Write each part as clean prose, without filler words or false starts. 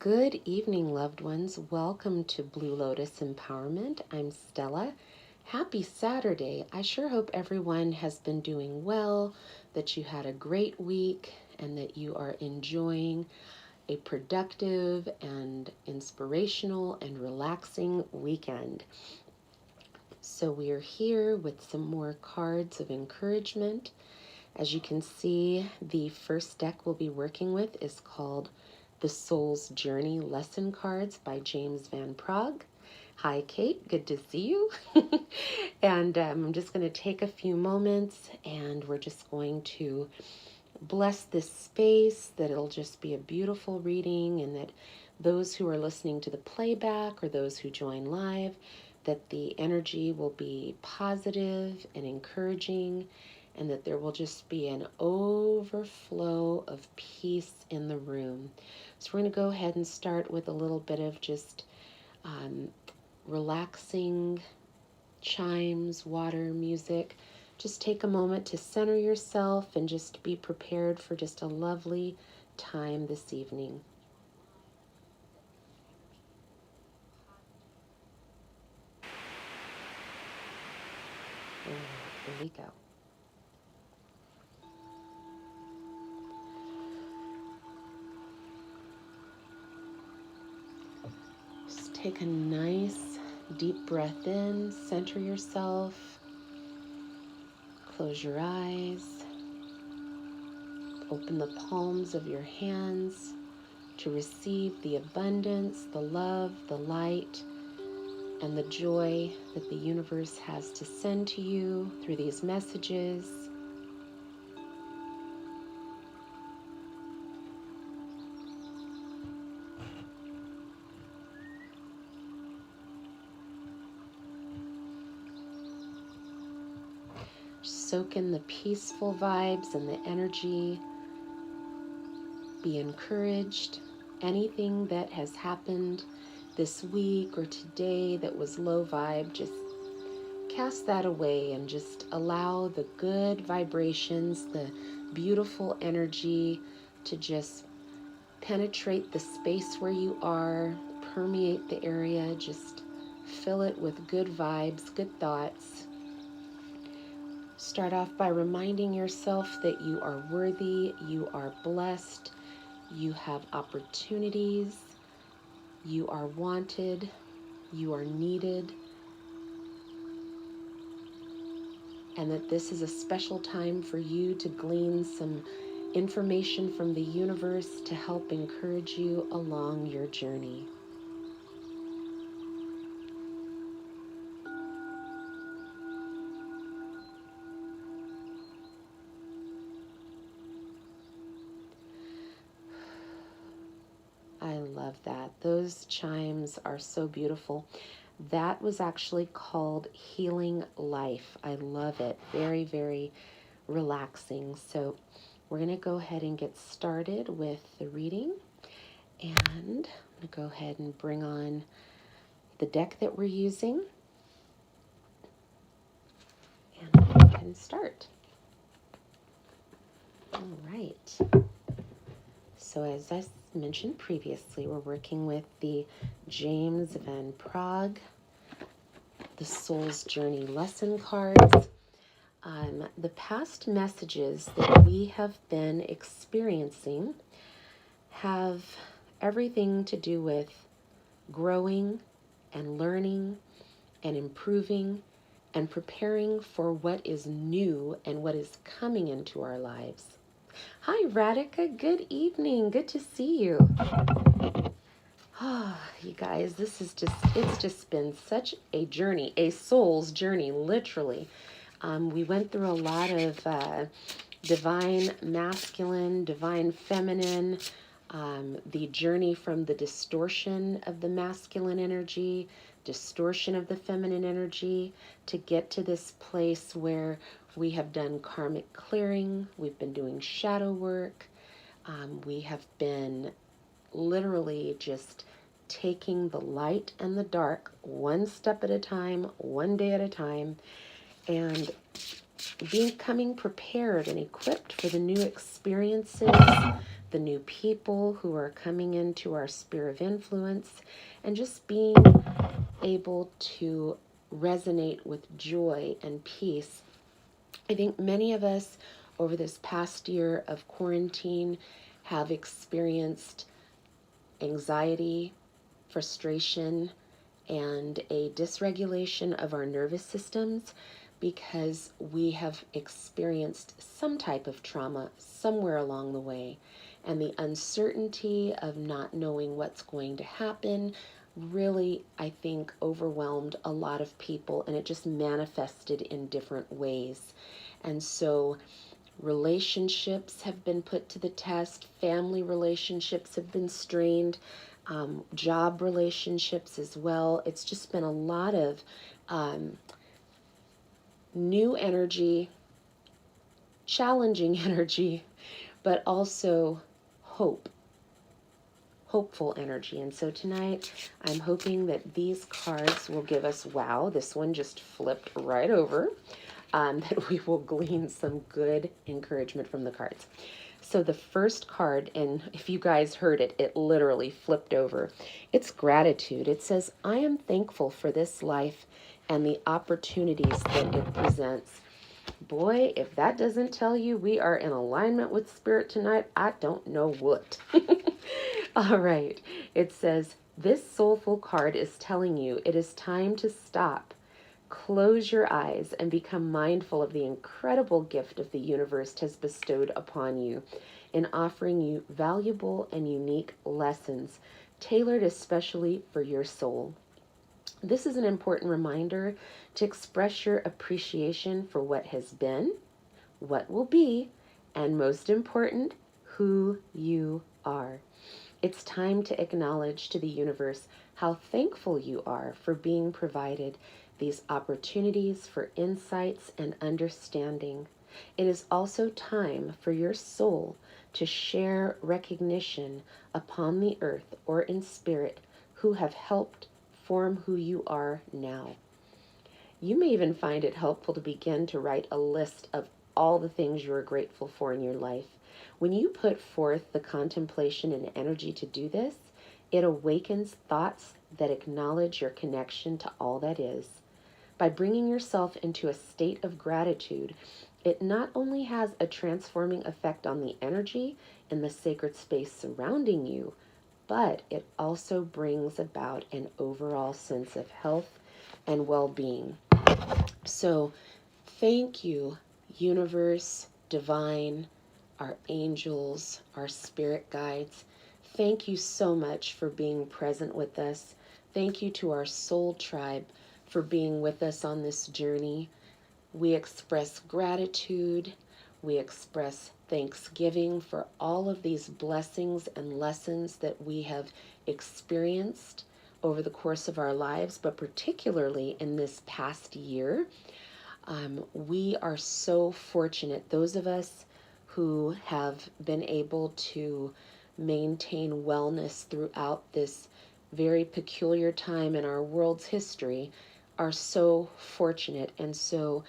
Good evening, loved ones. Welcome to Blue Lotus Empowerment. I'm Stella. Happy Saturday. I sure hope everyone has been doing well, that you had a great week, and that you are enjoying a productive and inspirational and relaxing weekend. So we are here with some more cards of encouragement. As you can see, the first deck we'll be working with is called The Soul's Journey Lesson Cards by James Van Praagh. Hi, Kate. Good to see you. And I'm just going to take a few moments and we're just going to bless this space, that it'll just be a beautiful reading, and that those who are listening to the playback or those who join live, that the energy will be positive and encouraging, and that there will just be an overflow of peace in the room. So we're going to go ahead and start with a little bit of just relaxing chimes, water, music. Just take a moment to center yourself and just be prepared for just a lovely time this evening. Here we go. Just take a nice deep breath in, center yourself, close your eyes, open the palms of your hands to receive the abundance, the love, the light, and the joy that the universe has to send to you through these messages. Soak in the peaceful vibes and the energy. Be encouraged. Anything that has happened this week or today that was low vibe, just cast that away and just allow the good vibrations, the beautiful energy to just penetrate the space where you are, permeate the area, just fill it with good vibes, good thoughts. Start off by reminding yourself that you are worthy, you are blessed, you have opportunities, you are wanted, you are needed, and that this is a special time for you to glean some information from the universe to help encourage you along your journey. I love that. Those chimes are so beautiful. That was actually called Healing Life. I love it. Very, very relaxing. So we're going to go ahead and get started with the reading. And I'm going to go ahead and bring on the deck that we're using. And we'll go ahead and start. All right. So as I mentioned previously, we're working with the James Van Praagh, The Soul's Journey Lesson Cards. The past messages that we have been experiencing have everything to do with growing and learning and improving and preparing for what is new and what is coming into our lives. Hi, Radhika. Good evening. Good to see you. Oh, you guys, it's just been such a journey, a soul's journey, literally. We went through a lot of divine masculine, divine feminine, the journey from the distortion of the masculine energy, distortion of the feminine energy, to get to this place where we have done karmic clearing, we've been doing shadow work, we have been literally just taking the light and the dark one step at a time, one day at a time, and becoming prepared and equipped for the new experiences, the the new people who are coming into our sphere of influence, and just being able to resonate with joy and peace. I think many of us over this past year of quarantine have experienced anxiety, frustration, and a dysregulation of our nervous systems because we have experienced some type of trauma somewhere along the way. And the uncertainty of not knowing what's going to happen really, I think, overwhelmed a lot of people, and it just manifested in different ways. And so relationships have been put to the test, family relationships have been strained, job relationships as well. It's just been a lot of new energy, challenging energy, but also hopeful energy. And so tonight I'm hoping that these cards will give us, wow, this one just flipped right over, that we will glean some good encouragement from the cards. So the first card, and if you guys heard it, it literally flipped over. It's gratitude. It says, I am thankful for this life and the opportunities that it presents. Boy, if that doesn't tell you we are in alignment with spirit tonight, I don't know what. All right. It says, this soulful card is telling you it is time to stop. Close your eyes and become mindful of the incredible gift of the universe has bestowed upon you in offering you valuable and unique lessons tailored especially for your soul. This is an important reminder to express your appreciation for what has been, what will be, and most important, who you are. It's time to acknowledge to the universe how thankful you are for being provided these opportunities for insights and understanding. It is also time for your soul to share recognition upon the earth or in spirit who have helped form who you are now. You may even find it helpful to begin to write a list of all the things you are grateful for in your life. When you put forth the contemplation and energy to do this, it awakens thoughts that acknowledge your connection to all that is. By bringing yourself into a state of gratitude, it not only has a transforming effect on the energy in the sacred space surrounding you, but it also brings about an overall sense of health and well-being. So, thank you, universe, divine, our angels, our spirit guides. Thank you so much for being present with us. Thank you to our soul tribe for being with us on this journey. We express gratitude. We express thanksgiving for all of these blessings and lessons that we have experienced over the course of our lives, but particularly in this past year. We are so fortunate, those of us who have been able to maintain wellness throughout this very peculiar time in our world's history, are so fortunate. And so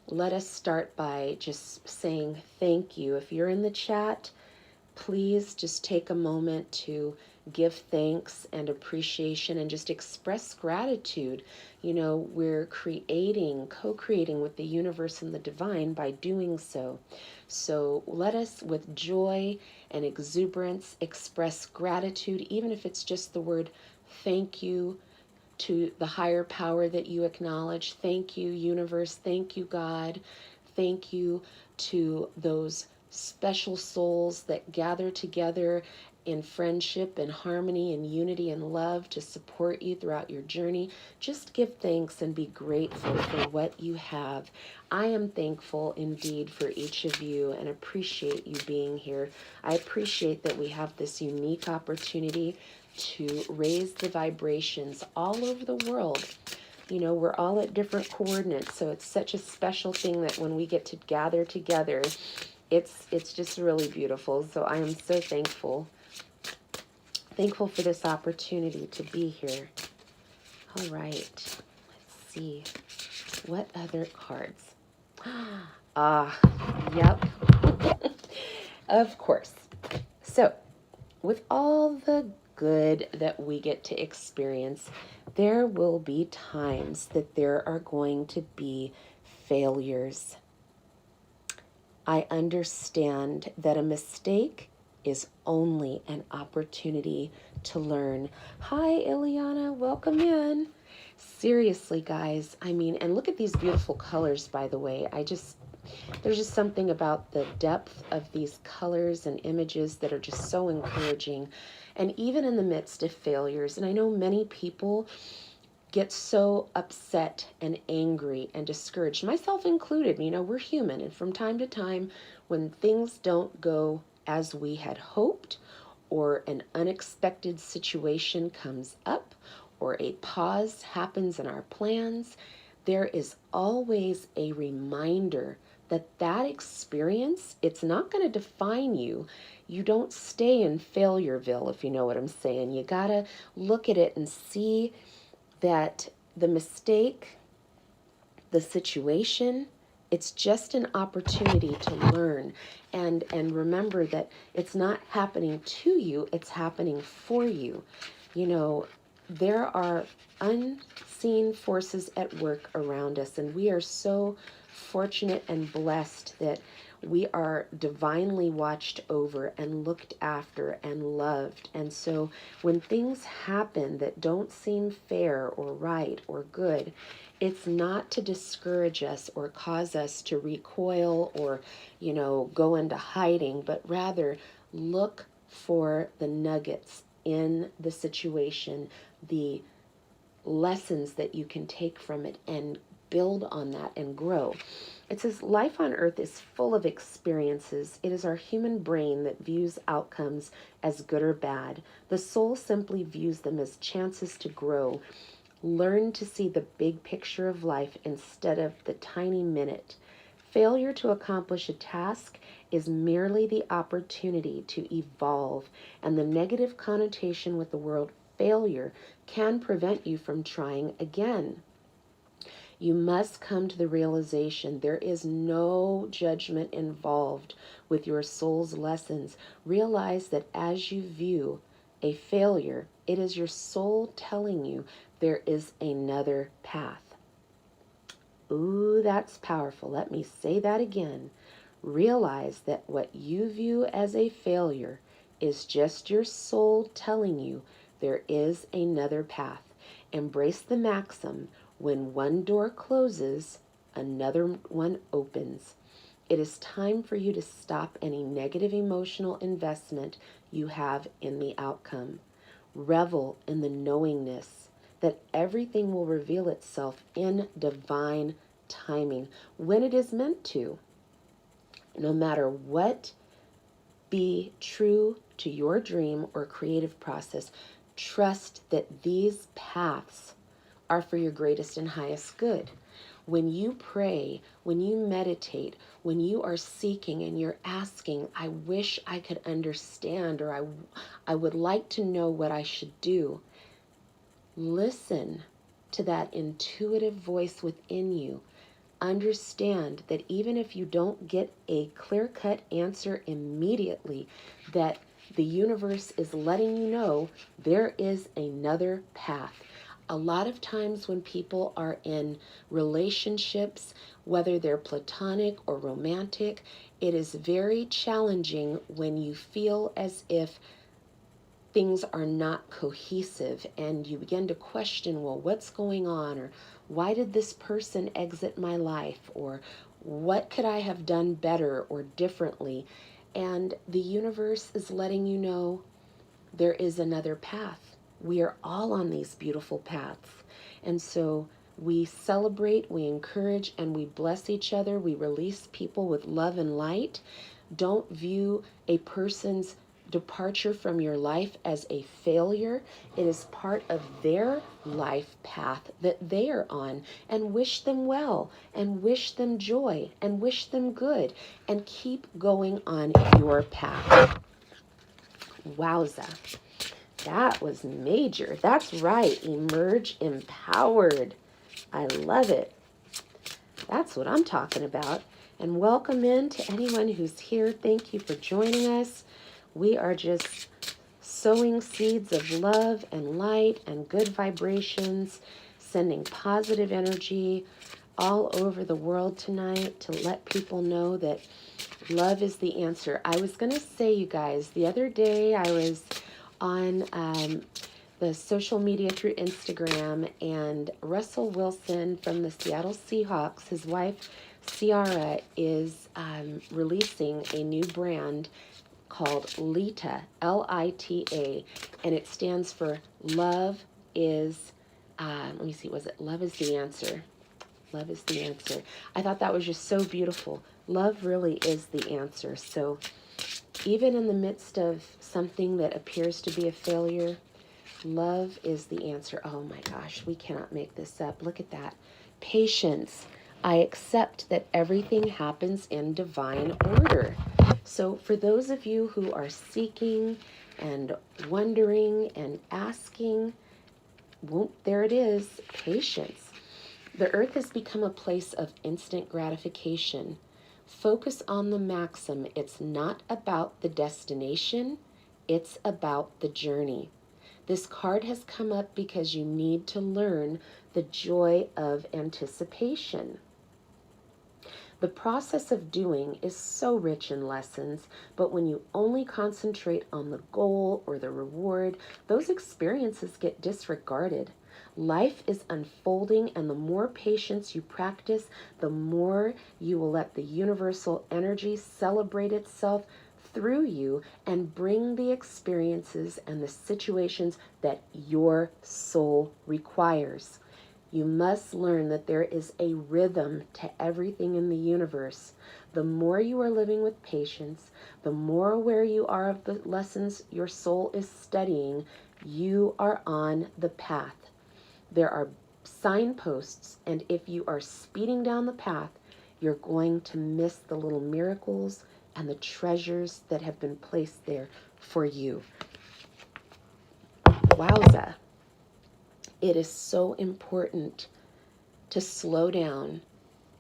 let us start by just saying thank you. If you're in the chat, please just take a moment to give thanks and appreciation and just express gratitude. You know, we're co-creating with the universe and the divine by doing so. So let us, with joy and exuberance, express gratitude, even if it's just the word thank you to the higher power that you acknowledge. Thank you, universe. Thank you, God. Thank you to those special souls that gather together in friendship and harmony and unity and love to support you throughout your journey. Just give thanks and be grateful for what you have. I am thankful indeed for each of you and appreciate you being here. I appreciate that we have this unique opportunity to raise the vibrations all over the world. You know, we're all at different coordinates, so it's such a special thing that when we get to gather together, it's just really beautiful. So I am so thankful for this opportunity to be here. All right, let's see. What other cards? Yep. Of course. So, with all the good that we get to experience, there will be times that there are going to be failures. I understand that a mistake is only an opportunity to learn. Hi, Ileana, welcome in. Seriously, guys, I mean, and look at these beautiful colors, by the way. There's just something about the depth of these colors and images that are just so encouraging. And even in the midst of failures, and I know many people get so upset and angry and discouraged, myself included. We're human, and from time to time, when things don't go as we had hoped, or an unexpected situation comes up, or a pause happens in our plans, there is always a reminder that that experience, it's not going to define you. You don't stay in Failureville, if you know what I'm saying. You got to look at it and see that the mistake, the situation, it's just an opportunity to learn. And remember that it's not happening to you, it's happening for you. There are unseen forces at work around us, and we are so fortunate and blessed that we are divinely watched over and looked after and loved. And so when things happen that don't seem fair or right or good, it's not to discourage us or cause us to recoil or, go into hiding, but rather look for the nuggets in the situation, the lessons that you can take from it and build on that and grow. It says life on earth is full of experiences. It is our human brain that views outcomes as good or bad. The soul simply views them as chances to grow. Learn to see the big picture of life instead of the tiny minute. Failure to accomplish a task is merely the opportunity to evolve, and the negative connotation with the word failure can prevent you from trying again. You must come to the realization there is no judgment involved with your soul's lessons. Realize that as you view a failure, it is your soul telling you there is another path. Ooh, that's powerful. Let me say that again. Realize that what you view as a failure is just your soul telling you there is another path. Embrace the maxim, when one door closes, another one opens. It is time for you to stop any negative emotional investment you have in the outcome. Revel in the knowingness that everything will reveal itself in divine timing when it is meant to. No matter what, be true to your dream or creative process. Trust that these paths are for your greatest and highest good. When you pray, when you meditate, when you are seeking and you're asking, I wish I could understand, or I would like to know what I should do, listen to that intuitive voice within you. Understand that even if you don't get a clear-cut answer immediately, that the universe is letting you know there is another path. A lot of times when people are in relationships, whether they're platonic or romantic, it is very challenging when you feel as if things are not cohesive and you begin to question, well, what's going on? Or why did this person exit my life? Or what could I have done better or differently? And the universe is letting you know there is another path. We are all on these beautiful paths. And so we celebrate, we encourage, and we bless each other. We release people with love and light. Don't view a person's departure from your life as a failure. It is part of their life path that they are on, and wish them well, and wish them joy, and wish them good, and keep going on your path. Wowza. That was major. That's right. Emerge empowered. I love it. That's what I'm talking about. And welcome in to anyone who's here. Thank you for joining us. We are just sowing seeds of love and light and good vibrations, sending positive energy all over the world tonight to let people know that love is the answer. I was going to say, you guys, the other day I was on the social media through Instagram, and Russell Wilson from the Seattle Seahawks, his wife Ciara, is releasing a new brand called Lita, Lita, and it stands for Love is, let me see, was it Love is the Answer? Love is the answer. I thought that was just so beautiful. Love really is the answer. So even in the midst of something that appears to be a failure, love is the answer. Oh my gosh, we cannot make this up. Look at that. Patience. I accept that everything happens in divine order. So for those of you who are seeking and wondering and asking, well, there it is, patience. The earth has become a place of instant gratification. Focus on the maxim. It's not about the destination, it's about the journey. This card has come up because you need to learn the joy of anticipation. The process of doing is so rich in lessons, but when you only concentrate on the goal or the reward, those experiences get disregarded. Life is unfolding, and the more patience you practice, the more you will let the universal energy celebrate itself through you and bring the experiences and the situations that your soul requires. You must learn that there is a rhythm to everything in the universe. The more you are living with patience, the more aware you are of the lessons your soul is studying, you are on the path. There are signposts, and if you are speeding down the path, you're going to miss the little miracles and the treasures that have been placed there for you. Wowza. It is so important to slow down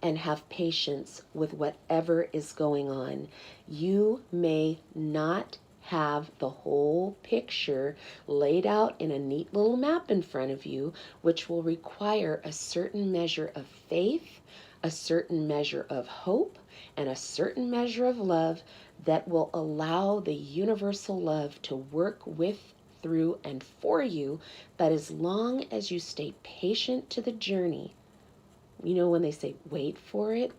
and have patience with whatever is going on. You may not have the whole picture laid out in a neat little map in front of you, which will require a certain measure of faith, a certain measure of hope, and a certain measure of love that will allow the universal love to work with, through, and for you. But as long as you stay patient to the journey, you know, when they say, wait for it,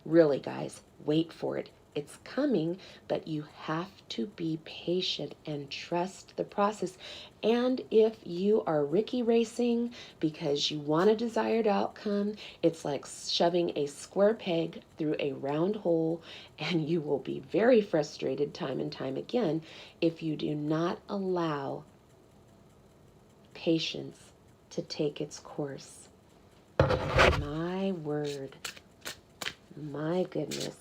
really, guys, wait for it. It's coming, but you have to be patient and trust the process. And if you are Ricky racing because you want a desired outcome, it's like shoving a square peg through a round hole, and you will be very frustrated time and time again if you do not allow patience to take its course. My word. My goodness.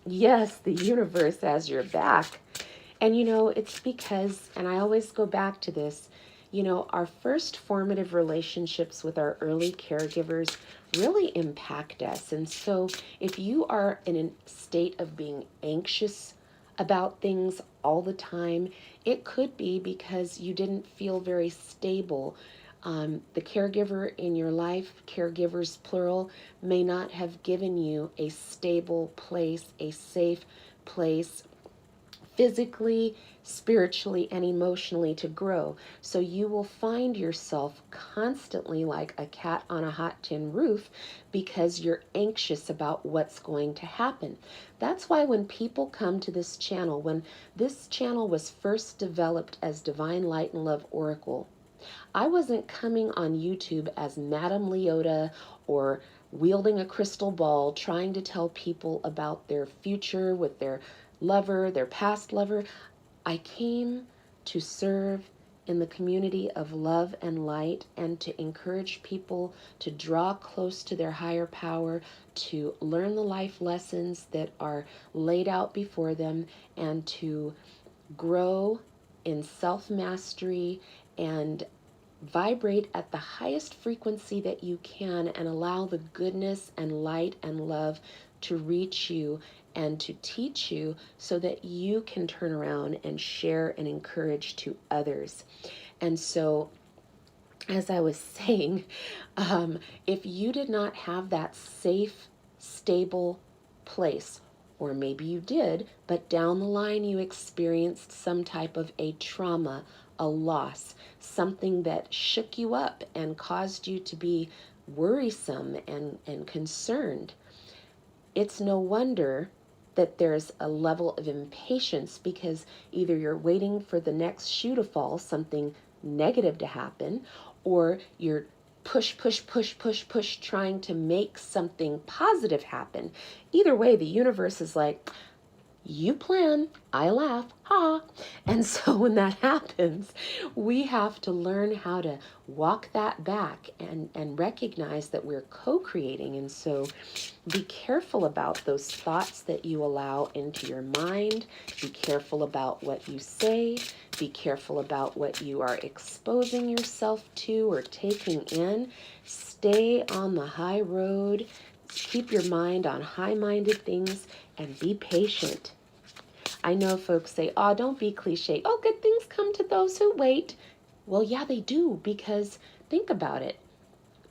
Yes, the universe has your back. And you know, it's because, and I always go back to this, you know, our first formative relationships with our early caregivers really impact us. And so if you are in a state of being anxious about things all the time, it could be because you didn't feel very stable. The caregiver in your life, caregivers plural, may not have given you a stable place, a safe place, physically, spiritually, and emotionally to grow. So you will find yourself constantly like a cat on a hot tin roof because you're anxious about what's going to happen. That's why when people come to this channel, when this channel was first developed as Divine Light and Love Oracle, I wasn't coming on YouTube as Madame Leota or wielding a crystal ball trying to tell people about their future with their lover, their past lover. I came to serve in the community of love and light and to encourage people to draw close to their higher power, to learn the life lessons that are laid out before them, and to grow in self-mastery and vibrate at the highest frequency that you can and allow the goodness and light and love to reach you and to teach you so that you can turn around and share and encourage to others. And so, as I was saying, if you did not have that safe, stable place, or maybe you did, but down the line you experienced some type of a trauma, a loss, something that shook you up and caused you to be worrisome and concerned, it's no wonder that there's a level of impatience, because either you're waiting for the next shoe to fall, something negative to happen, or you're push, trying to make something positive happen. Either way, the universe is like, you plan, I laugh, ha. And so when that happens, we have to learn how to walk that back and recognize that we're co-creating. And so be careful about those thoughts that you allow into your mind. Be careful about what you say. Be careful about what you are exposing yourself to or taking in. Stay on the high road. Keep your mind on high-minded things and be patient. I know folks say, oh, don't be cliche. Oh, good things come to those who wait. Well, yeah, they do, because think about it.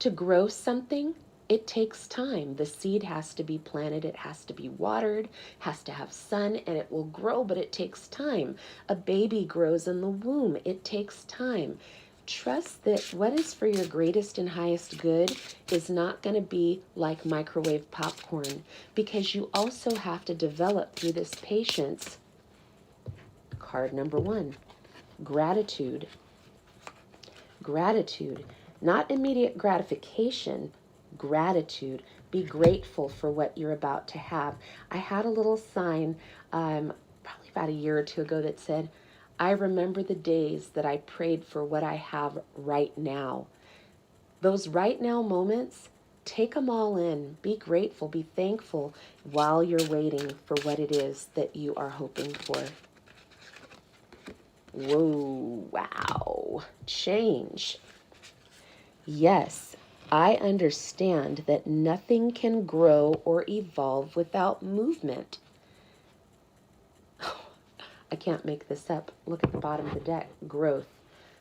To grow something, it takes time. The seed has to be planted, it has to be watered, has to have sun, and it will grow, but it takes time. A baby grows in the womb. It takes time. Trust that what is for your greatest and highest good is not going to be like microwave popcorn, because you also have to develop through this patience. Card number 1, gratitude. Gratitude, not immediate gratification, gratitude. Be grateful for what you're about to have. I had a little sign probably about a year or two ago that said, I remember the days that I prayed for what I have right now. Those right now moments, take them all in. Be grateful, be thankful while you're waiting for what it is that you are hoping for. Whoa, wow, change. Yes, I understand that nothing can grow or evolve without movement. I can't make this up. Look at the bottom of the deck, growth.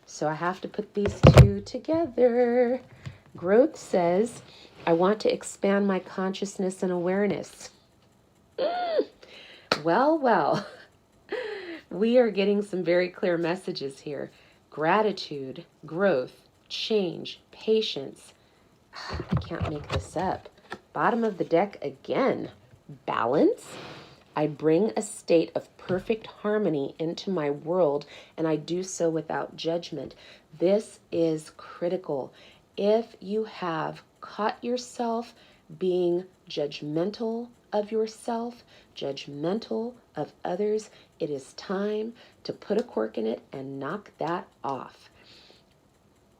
So I have to put these two together. Growth says, I want to expand my consciousness and awareness. Well, we are getting some very clear messages here. Gratitude, growth, change, patience. I can't make this up. Bottom of the deck again. Balance. I bring a state of perfect harmony into my world, and I do so without judgment. This is critical. If you have caught yourself being judgmental of yourself, judgmental of others, it is time to put a cork in it and knock that off.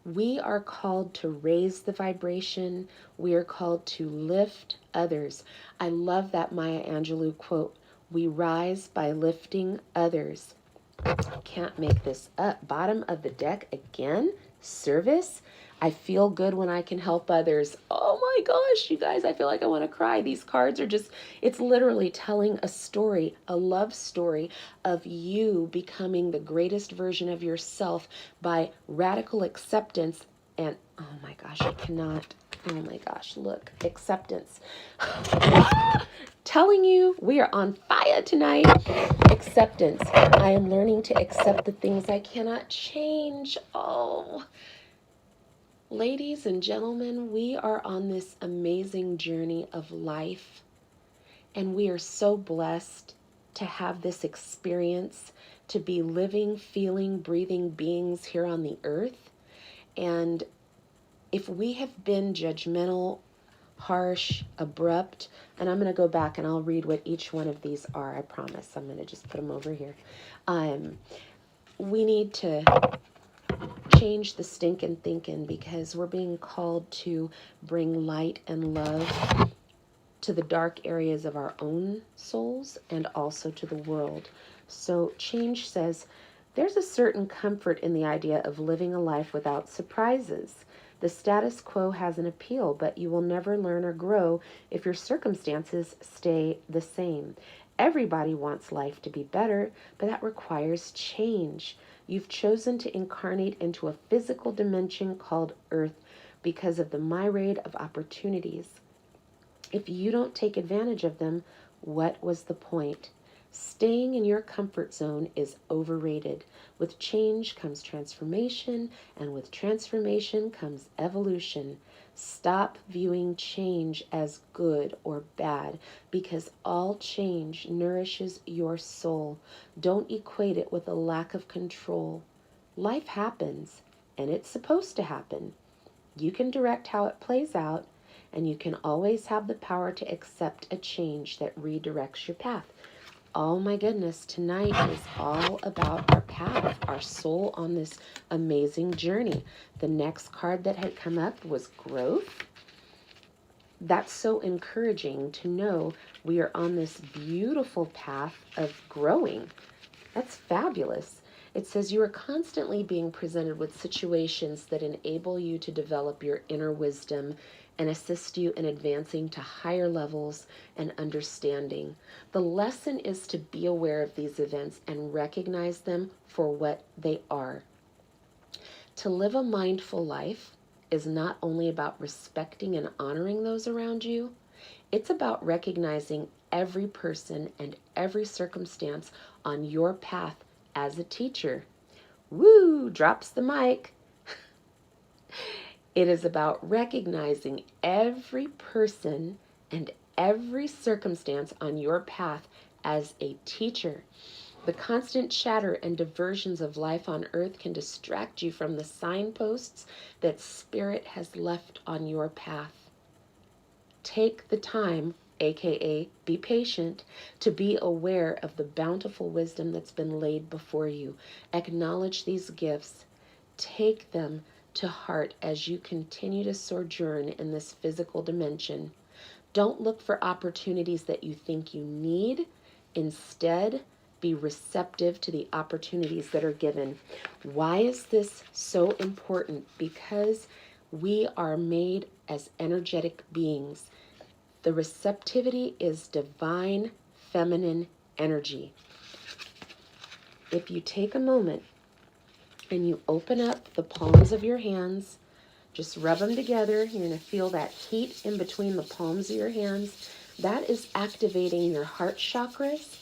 We are called to raise the vibration. We are called to lift others. I love that Maya Angelou quote, we rise by lifting others. Can't make this up. Bottom of the deck again, service. I feel good when I can help others. Oh my gosh, you guys, I feel like I want to cry. These cards are just, it's literally telling a story, a love story of you becoming the greatest version of yourself by radical acceptance. And oh my gosh, I cannot, oh my gosh, look, acceptance. Telling you we are on fire tonight. Acceptance. I am learning to accept the things I cannot change. Oh, ladies and gentlemen, we are on this amazing journey of life, and we are so blessed to have this experience, to be living, feeling, breathing beings here on the earth. And if we have been judgmental, harsh, abrupt, and I'm going to go back and I'll read what each one of these are, I promise. I'm going to just put them over here. We need to change the stinking thinking, because we're being called to bring light and love to the dark areas of our own souls and also to the world. So change says, there's a certain comfort in the idea of living a life without surprises. The status quo has an appeal, but you will never learn or grow if your circumstances stay the same. Everybody wants life to be better, but that requires change. You've chosen to incarnate into a physical dimension called Earth because of the myriad of opportunities. If you don't take advantage of them, what was the point? Staying in your comfort zone is overrated. With change comes transformation, and with transformation comes evolution. Stop viewing change as good or bad, because all change nourishes your soul. Don't equate it with a lack of control. Life happens, and it's supposed to happen. You can direct how it plays out, and you can always have the power to accept a change that redirects your path. Oh my goodness, tonight is all about our path, our soul on this amazing journey. The next card that had come up was growth. That's so encouraging to know we are on this beautiful path of growing. That's fabulous. It says you are constantly being presented with situations that enable you to develop your inner wisdom and assist you in advancing to higher levels and understanding. The lesson is to be aware of these events and recognize them for what they are. To live a mindful life is not only about respecting and honoring those around you, it's about recognizing every person and every circumstance on your path as a teacher. Woo! Drops the mic. It is about recognizing every person and every circumstance on your path as a teacher. The constant chatter and diversions of life on earth can distract you from the signposts that Spirit has left on your path. Take the time, aka be patient, to be aware of the bountiful wisdom that's been laid before you. Acknowledge these gifts. Take them to heart as you continue to sojourn in this physical dimension. Don't look for opportunities that you think you need. Instead, be receptive to the opportunities that are given. Why is this so important? Because we are made as energetic beings. The receptivity is divine feminine energy. If you take a moment and you open up the palms of your hands, just rub them together. You're going to feel that heat in between the palms of your hands. That is activating your heart chakras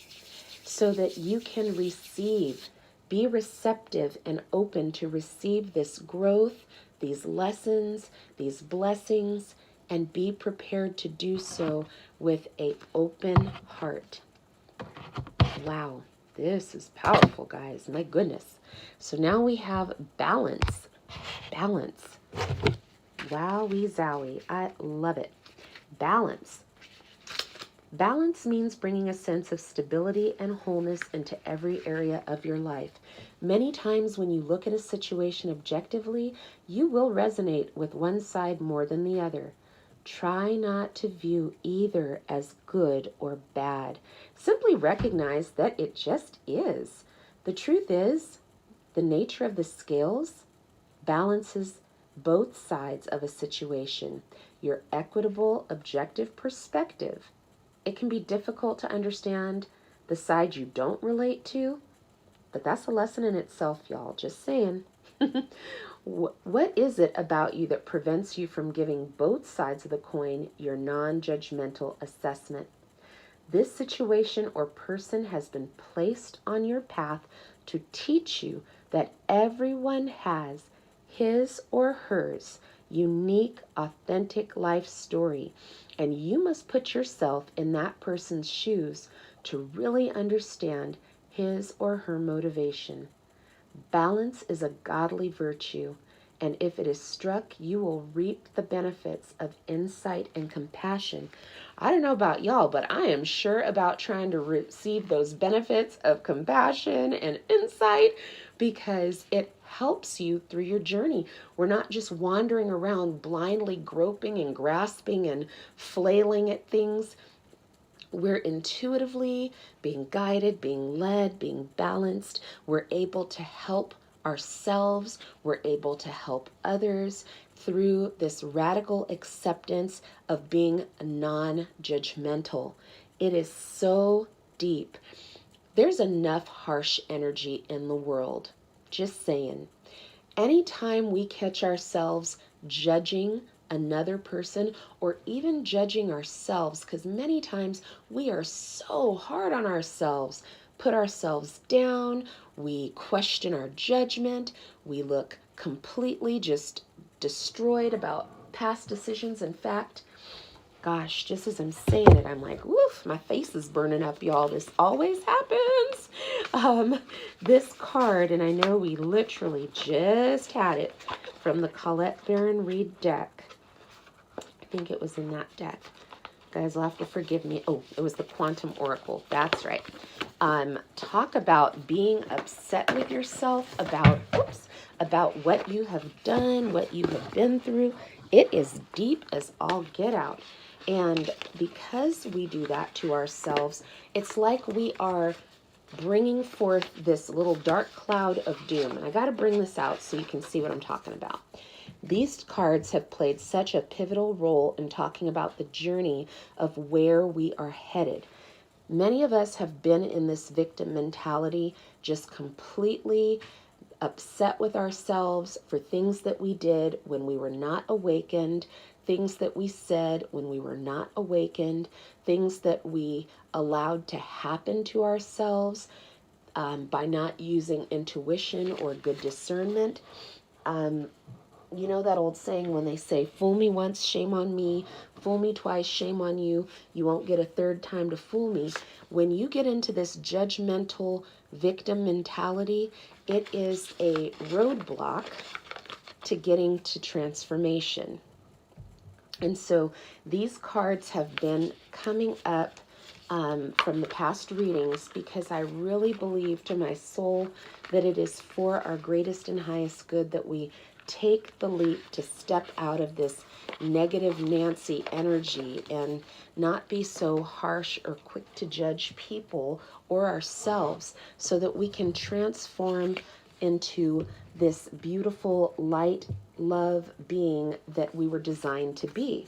so that you can receive. Be receptive and open to receive this growth, these lessons, these blessings, and be prepared to do so with an open heart. Wow, this is powerful, guys. My goodness. So now we have balance. Balance. Wowie zowie. I love it. Balance. Balance means bringing a sense of stability and wholeness into every area of your life. Many times when you look at a situation objectively, you will resonate with one side more than the other. Try not to view either as good or bad. Simply recognize that it just is. The truth is, the nature of the scales balances both sides of a situation. Your equitable, objective perspective. It can be difficult to understand the side you don't relate to, but that's a lesson in itself, y'all. Just saying. What is it about you that prevents you from giving both sides of the coin your non-judgmental assessment? This situation or person has been placed on your path to teach you that everyone has his or hers unique, authentic life story, and you must put yourself in that person's shoes to really understand his or her motivation. Balance is a godly virtue, and if it is struck, you will reap the benefits of insight and compassion. I don't know about y'all, but I am sure about trying to receive those benefits of compassion and insight because it helps you through your journey. We're not just wandering around blindly groping and grasping and flailing at things. We're intuitively being guided, being led, being balanced. We're able to help ourselves. We're able to help others through this radical acceptance of being non-judgmental. It is so deep. There's enough harsh energy in the world. Just saying. Anytime we catch ourselves judging another person or even judging ourselves, because many times we are so hard on ourselves, put ourselves down, we question our judgment, we look completely just destroyed about past decisions. In fact, gosh, just as I'm saying it, I'm like, woof, my face is burning up, y'all. This always happens. This card, and I know we literally just had it from the Colette Baron Reed deck. I think it was in that deck. Guys will have to forgive me. Oh, it was the Quantum Oracle. That's right. Talk about being upset with yourself about what you have done, what you have been through. It is deep as all get out. And because we do that to ourselves, it's like we are bringing forth this little dark cloud of doom. And I got to bring this out so you can see what I'm talking about. These cards have played such a pivotal role in talking about the journey of where we are headed. Many of us have been in this victim mentality, just completely upset with ourselves for things that we did when we were not awakened, things that we said when we were not awakened, things that we allowed to happen to ourselves by not using intuition or good discernment. You know that old saying when they say, fool me once, shame on me, fool me twice, shame on you, you won't get a third time to fool me. When you get into this judgmental victim mentality, it is a roadblock to getting to transformation. And so these cards have been coming up from the past readings because I really believe to my soul that it is for our greatest and highest good that we take the leap to step out of this negative Nancy energy and not be so harsh or quick to judge people or ourselves, so that we can transform into this beautiful light, love being that we were designed to be.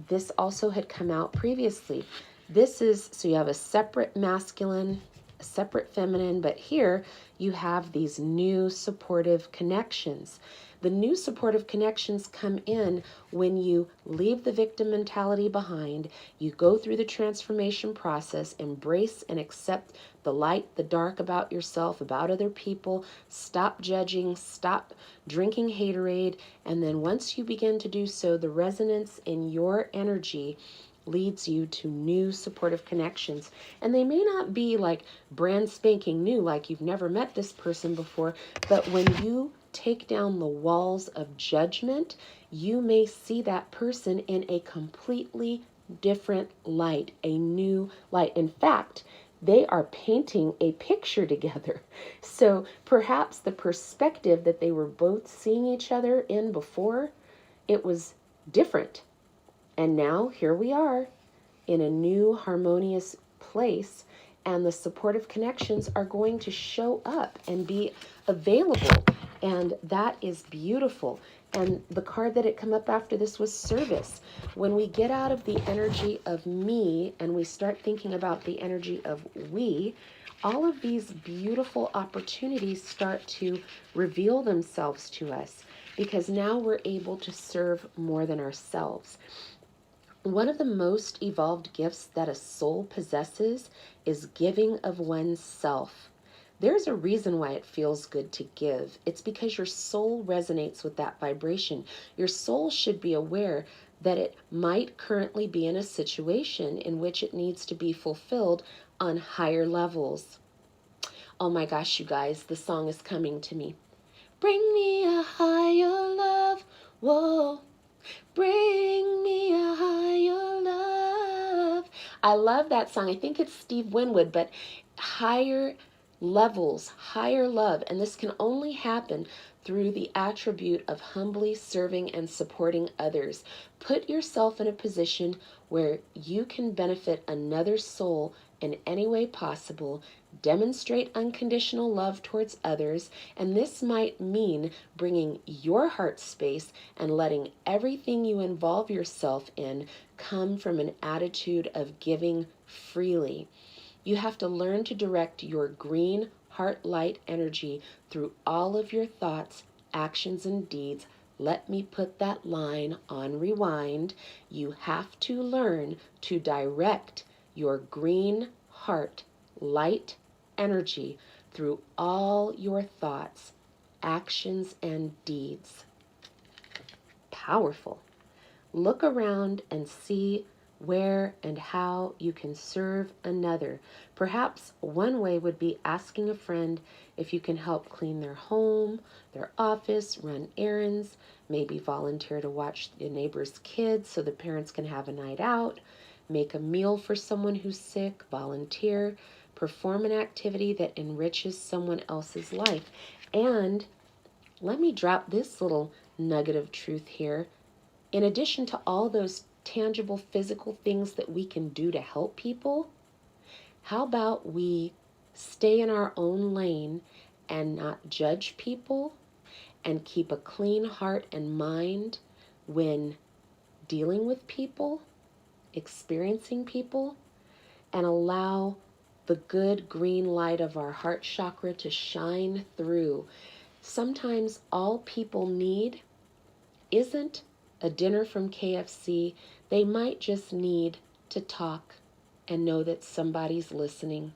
This also had come out previously. This is, so you have a separate masculine, a separate feminine, but here you have these new supportive connections. The new supportive connections come in when you leave the victim mentality behind, you go through the transformation process, embrace and accept the light, the dark about yourself, about other people, stop judging, stop drinking haterade, and then once you begin to do so, the resonance in your energy leads you to new supportive connections. And they may not be like brand spanking new, like you've never met this person before, but when you take down the walls of judgment, you may see that person in a completely different light, a new light. In fact, they are painting a picture together. So perhaps the perspective that they were both seeing each other in before, it was different. And now here we are in a new harmonious place, and the supportive connections are going to show up and be available. And that is beautiful. And the card that had come up after this was service. When we get out of the energy of me and we start thinking about the energy of we, all of these beautiful opportunities start to reveal themselves to us, because now we're able to serve more than ourselves. One of the most evolved gifts that a soul possesses is giving of one's self. There's a reason why it feels good to give. It's because your soul resonates with that vibration. Your soul should be aware that it might currently be in a situation in which it needs to be fulfilled on higher levels. Oh my gosh, you guys, the song is coming to me. Bring me a higher love, whoa. Bring me a higher love. I love that song. I think it's Steve Winwood, but higher levels, higher love. And this can only happen through the attribute of humbly serving and supporting others. Put yourself in a position where you can benefit another soul in any way possible. Demonstrate unconditional love towards others, and this might mean bringing your heart space and letting everything you involve yourself in come from an attitude of giving freely. You have to learn to direct your green heart light energy through all of your thoughts, actions, and deeds. Let me put that line on rewind. You have to learn to direct your green heart light energy through all your thoughts, actions, and deeds. Powerful. Look around and see where and how you can serve another. Perhaps one way would be asking a friend if you can help clean their home, their office, run errands, maybe volunteer to watch the neighbor's kids so the parents can have a night out, make a meal for someone who's sick, volunteer, perform an activity that enriches someone else's life. And let me drop this little nugget of truth here. In addition to all those tangible physical things that we can do to help people, how about we stay in our own lane and not judge people and keep a clean heart and mind when dealing with people, experiencing people, and allow the good green light of our heart chakra to shine through. Sometimes all people need isn't a dinner from KFC. They might just need to talk and know that somebody's listening.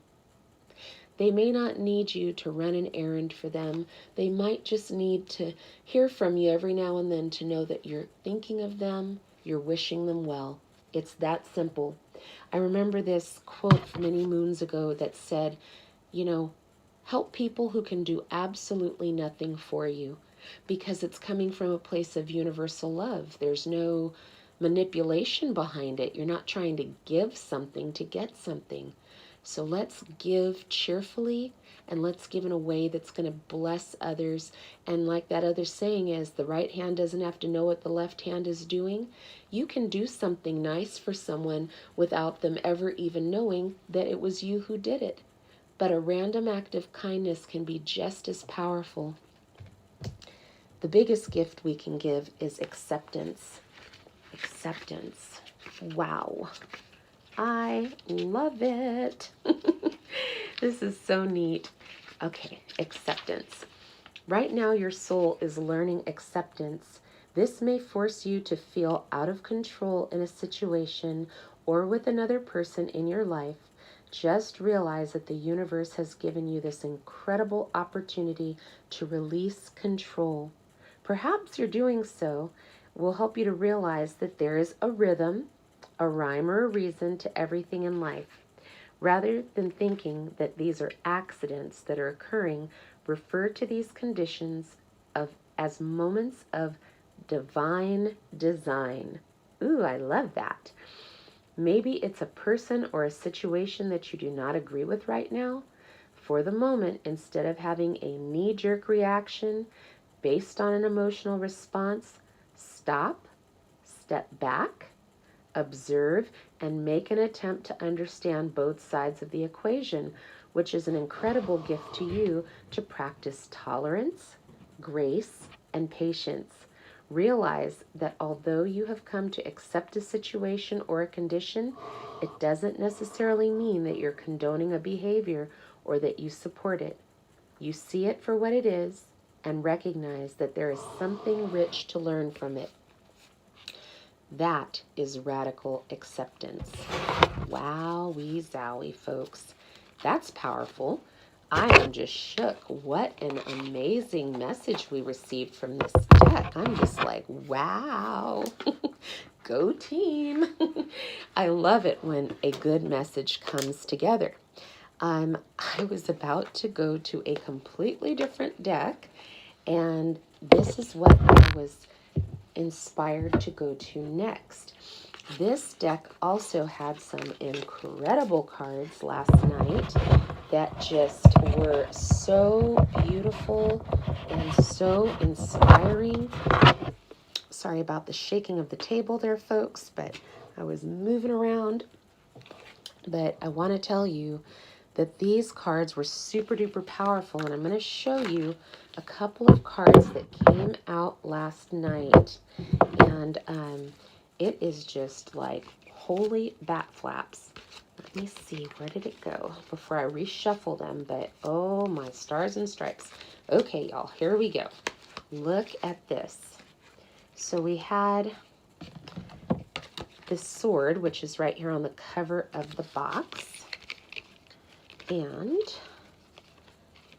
They may not need you to run an errand for them. They might just need to hear from you every now and then to know that you're thinking of them, you're wishing them well. It's that simple. I remember this quote from many moons ago that said, help people who can do absolutely nothing for you, because it's coming from a place of universal love. There's no manipulation behind it. You're not trying to give something to get something. So let's give cheerfully, and let's give in a way that's going to bless others. And like that other saying is, the right hand doesn't have to know what the left hand is doing. You can do something nice for someone without them ever even knowing that it was you who did it. But a random act of kindness can be just as powerful. The biggest gift we can give is acceptance. Acceptance. Wow. I love it. This is so neat. Okay, acceptance. Right now, your soul is learning acceptance. This may force you to feel out of control in a situation or with another person in your life. Just realize that the universe has given you this incredible opportunity to release control. Perhaps your doing so will help you to realize that there is a rhythm, a rhyme or a reason to everything in life. Rather than thinking that these are accidents that are occurring, refer to these conditions as moments of divine design. Ooh, I love that. Maybe it's a person or a situation that you do not agree with right now. For the moment, instead of having a knee-jerk reaction based on an emotional response, stop, step back, observe, and make an attempt to understand both sides of the equation, which is an incredible gift to you to practice tolerance, grace, and patience. Realize that although you have come to accept a situation or a condition, it doesn't necessarily mean that you're condoning a behavior or that you support it. You see it for what it is and recognize that there is something rich to learn from it. That is radical acceptance. Wowee zowie, folks. That's powerful. I am just shook. What an amazing message we received from this deck. I'm just like, wow. Go team. I love it when a good message comes together. I was about to go to a completely different deck, and this is what I was inspired to go to next. This deck also had some incredible cards last night that just were so beautiful and so inspiring. Sorry about the shaking of the table there, folks, but I was moving around. But I want to tell you that these cards were super duper powerful, and I'm going to show you a couple of cards that came out last night. And it is just like holy bat flaps. Let me see, where did it go before I reshuffle them? But oh, my stars and stripes. Okay, y'all, here we go. Look at this. So we had this sword, which is right here on the cover of the box. And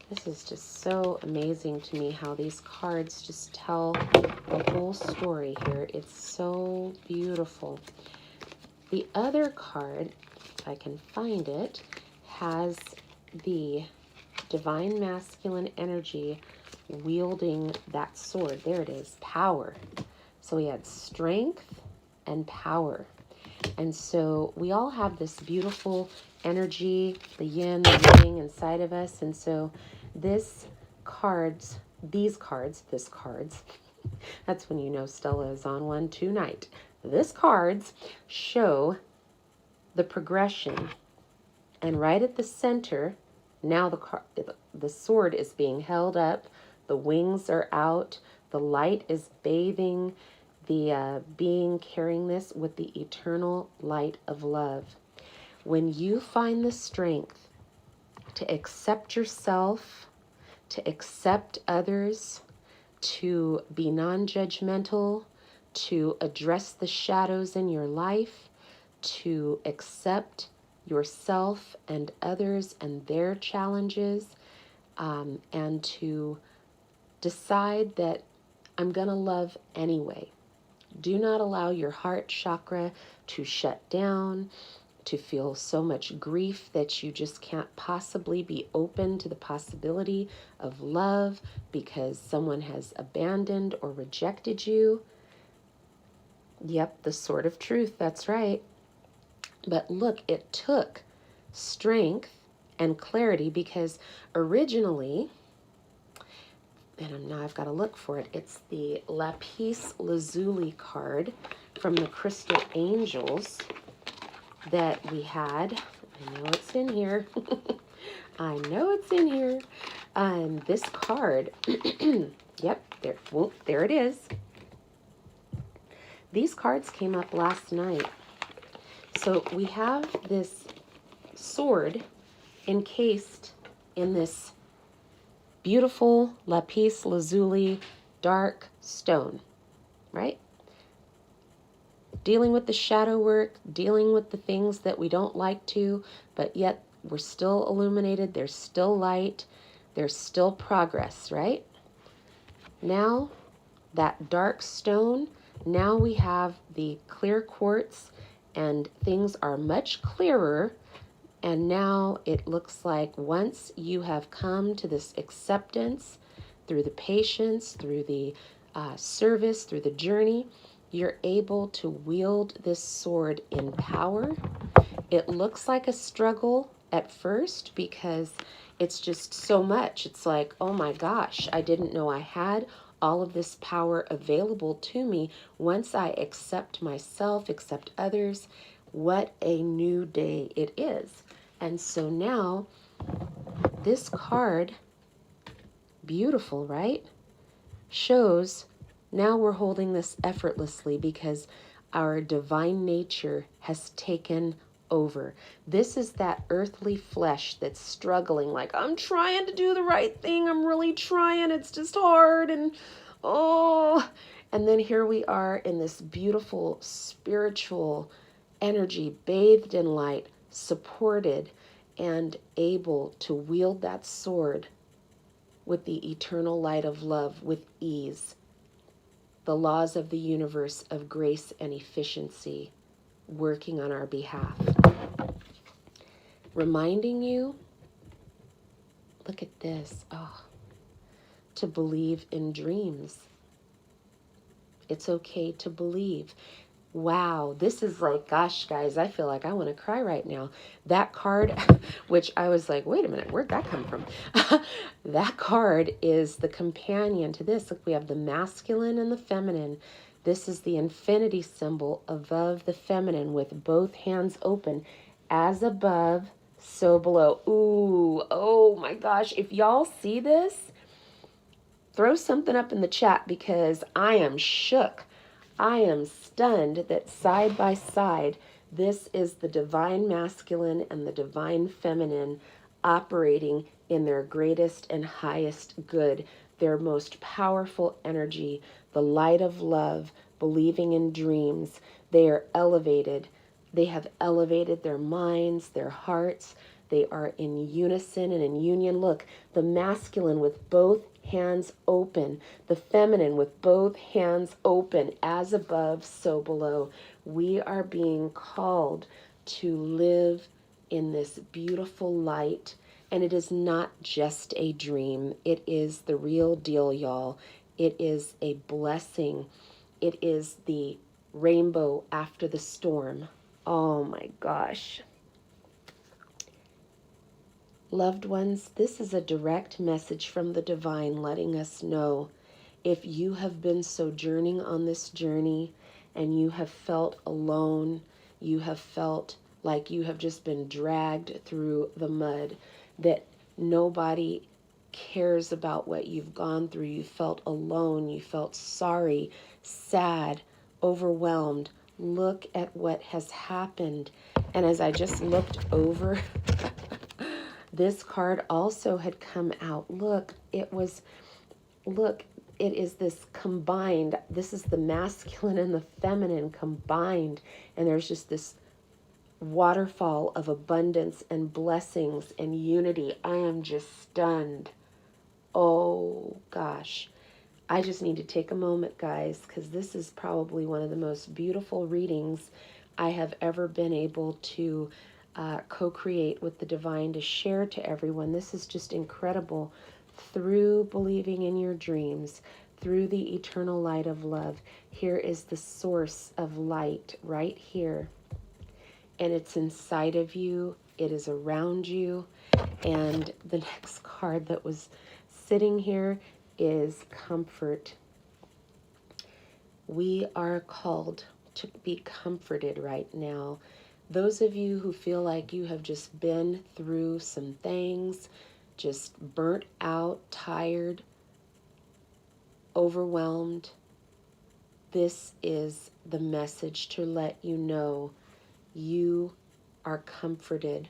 this is just so amazing to me how these cards just tell the whole story here. It's so beautiful. The other card, if I can find it, has the divine masculine energy wielding that sword. There it is, power. So we had strength and power. And so we all have this beautiful energy, the yin, the yang inside of us. And so these cards, that's when you know Stella is on one tonight. These cards show the progression. And right at the center, now the sword is being held up, the wings are out, the light is bathing the being carrying this with the eternal light of love. When you find the strength to accept yourself, to accept others, to be non-judgmental, to address the shadows in your life, to accept yourself and others and their challenges, and to decide that I'm going to love anyway. Do not allow your heart chakra to shut down, to feel so much grief that you just can't possibly be open to the possibility of love because someone has abandoned or rejected you. Yep, the sword of truth, that's right. But look, it took strength and clarity because originally, and now I've got to look for it, it's the Lapis Lazuli card from the Crystal Angels that we had. I know it's in here. I know it's in here. This card, yep, there it is. These cards came up last night. So we have this sword encased in this beautiful lapis lazuli dark stone, right? Dealing with the shadow work, dealing with the things that we don't like to, but yet we're still illuminated, there's still light, there's still progress, right? Now, that dark stone, now we have the clear quartz and things are much clearer. And now it looks like once you have come to this acceptance through the patience, through the service, through the journey, you're able to wield this sword in power. It looks like a struggle at first because it's just so much. It's like, oh my gosh, I didn't know I had all of this power available to me. Once I accept myself, accept others, what a new day it is. And so now this card, beautiful, right? Shows now we're holding this effortlessly because our divine nature has taken over. This is that earthly flesh that's struggling like, I'm trying to do the right thing. I'm really trying. It's just hard. And then here we are in this beautiful spiritual energy, bathed in light, supported, and able to wield that sword with the eternal light of love with ease. The laws of the universe of grace and efficiency working on our behalf. Reminding you, look at this, to believe in dreams. It's okay to believe. Wow, this is like, gosh, guys, I feel like I want to cry right now. That card, which I was like, wait a minute, where'd that come from? That card is the companion to this. Look, we have the masculine and the feminine. This is the infinity symbol above the feminine with both hands open. As above, so below. Ooh, oh my gosh. If y'all see this, throw something up in the chat because I am shook. I am stunned that side by side, this is the divine masculine and the divine feminine operating in their greatest and highest good, their most powerful energy, the light of love, believing in dreams. They are elevated. They have elevated their minds, their hearts. They are in unison and in union. Look, the masculine with both hands open, the feminine with both hands open, as above, so below. We are being called to live in this beautiful light. And it is not just a dream, it is the real deal, y'all. It is a blessing. It is the rainbow after the storm. Oh my gosh. Loved ones, this is a direct message from the divine letting us know if you have been sojourning on this journey and you have felt alone, you have felt like you have just been dragged through the mud, that nobody cares about what you've gone through. You felt alone, you felt sorry, sad, overwhelmed. Look at what has happened. And as I just looked over, this card also had come out. Look, it is this combined. This is the masculine and the feminine combined. And there's just this waterfall of abundance and blessings and unity. I am just stunned. Oh, gosh. I just need to take a moment, guys, because this is probably one of the most beautiful readings I have ever been able to co-create with the divine to share to everyone. This is just incredible. Through believing in your dreams, through the eternal light of love, here is the source of light right here. And it's inside of you. It is around you. And the next card that was sitting here is comfort. We are called to be comforted right now. Those of you who feel like you have just been through some things, just burnt out, tired, overwhelmed, this is the message to let you know you are comforted.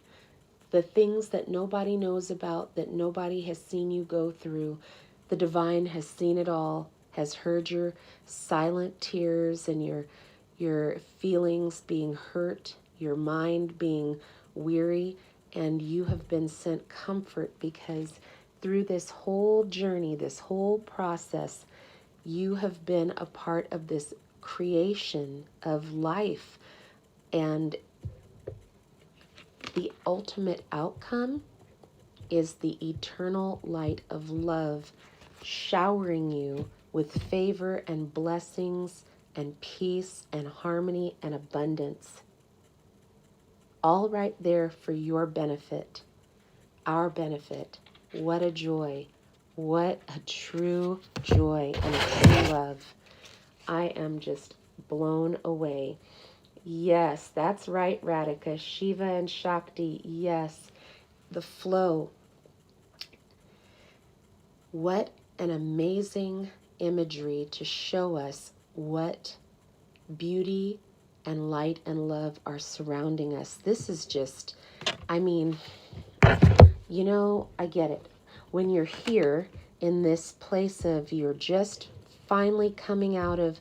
The things that nobody knows about, that nobody has seen you go through, the divine has seen it all, has heard your silent tears and your feelings being hurt, your mind being weary, and you have been sent comfort because through this whole journey, this whole process, you have been a part of this creation of life. And the ultimate outcome is the eternal light of love showering you with favor and blessings and peace and harmony and abundance. All right there for your benefit, our benefit. What a joy. What a true joy and a true love. I am just blown away. Yes, that's right, Radhika. Shiva and Shakti. Yes, the flow. What an amazing imagery to show us what beauty and light and love are surrounding us. This is just, I mean, I get it. When you're here in this place of you're just finally coming out of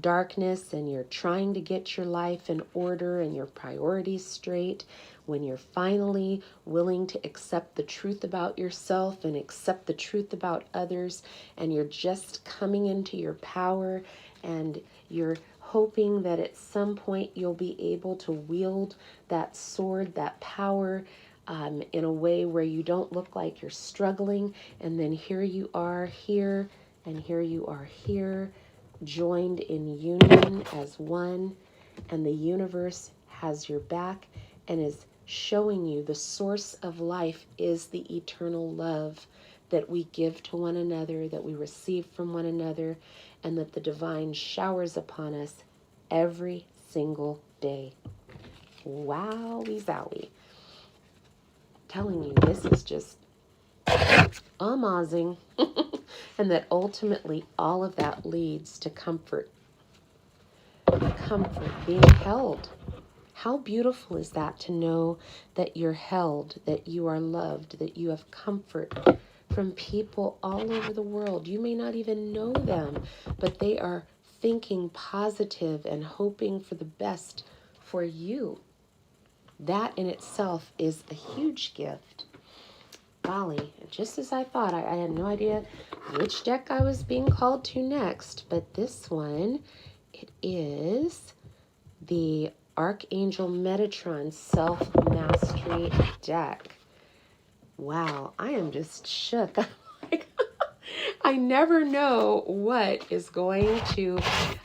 darkness and you're trying to get your life in order and your priorities straight, when you're finally willing to accept the truth about yourself and accept the truth about others, and you're just coming into your power and you're hoping that at some point you'll be able to wield that sword, that power, in a way where you don't look like you're struggling. And then here you are here, and here you are here, joined in union as one, and the universe has your back and is showing you the source of life is the eternal love that we give to one another, that we receive from one another, and that the divine showers upon us every single day. Wowie zowie. Telling you, this is just amazing. And that ultimately all of that leads to comfort. Comfort, being held. How beautiful is that to know that you're held, that you are loved, that you have comfort from people all over the world. You may not even know them, but they are thinking positive and hoping for the best for you. That in itself is a huge gift. Golly, just as I thought, I had no idea which deck I was being called to next, but this one, it is the Archangel Metatron Self-Mastery deck. Wow, I am just shook. I'm like, I never know what is going to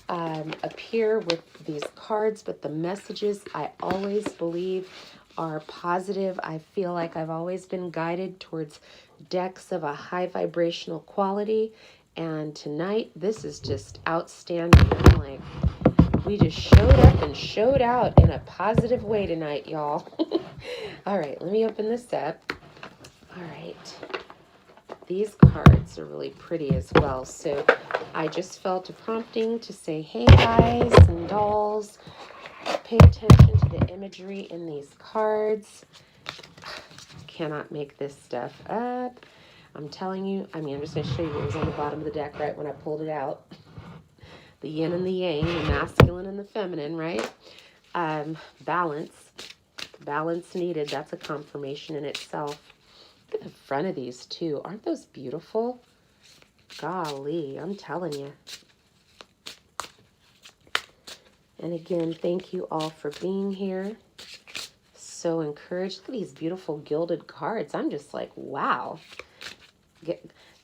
appear with these cards, but the messages I always believe are positive. I feel like I've always been guided towards decks of a high vibrational quality, and tonight this is just outstanding. I'm like, we just showed up and showed out in a positive way tonight, y'all. All right, let me open this up. All right. These cards are really pretty as well. So I just felt a prompting to say, hey guys and dolls, pay attention to the imagery in these cards. Cannot make this stuff up. I'm telling you, I'm just going to show you what was on the bottom of the deck right when I pulled it out. The yin and the yang, the masculine and the feminine, right? Balance. Balance needed. That's a confirmation in itself. Look at the front of these too. Aren't those beautiful? Golly, I'm telling you. And again, thank you all for being here. So encouraged. Look at these beautiful gilded cards. I'm just like, wow.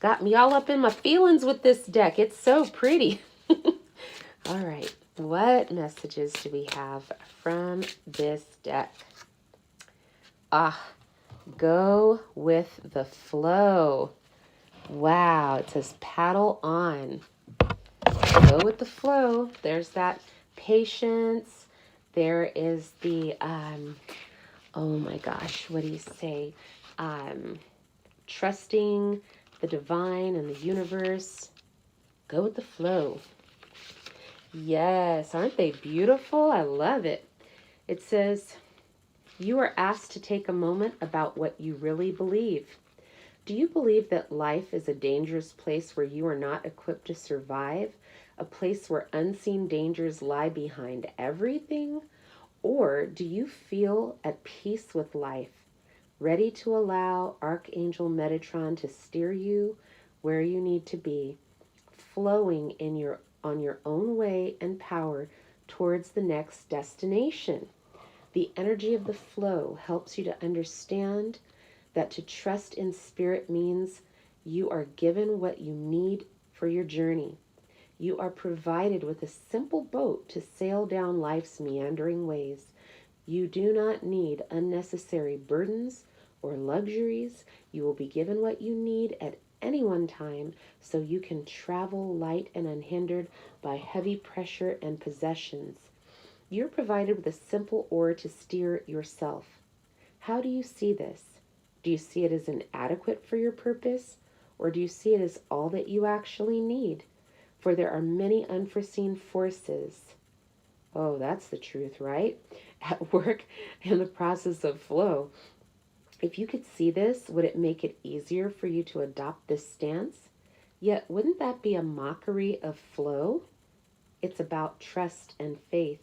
Got me all up in my feelings with this deck. It's so pretty. All right. What messages do we have from this deck? Go with the flow. Wow, it says paddle on. Go with the flow. There's that patience. There is the, oh my gosh, what do you say? Trusting the divine and the universe. Go with the flow. Yes, aren't they beautiful? I love it. It says, you are asked to take a moment about what you really believe. Do you believe that life is a dangerous place where you are not equipped to survive? A place where unseen dangers lie behind everything? Or do you feel at peace with life, ready to allow Archangel Metatron to steer you where you need to be, flowing on your own way and power towards the next destination? The energy of the flow helps you to understand that to trust in spirit means you are given what you need for your journey. You are provided with a simple boat to sail down life's meandering ways. You do not need unnecessary burdens or luxuries. You will be given what you need at any one time so you can travel light and unhindered by heavy pressure and possessions. You're provided with a simple oar to steer yourself. How do you see this? Do you see it as inadequate for your purpose? Or do you see it as all that you actually need? For there are many unforeseen forces. Oh, that's the truth, right? At work in the process of flow. If you could see this, would it make it easier for you to adopt this stance? Yet, wouldn't that be a mockery of flow? It's about trust and faith.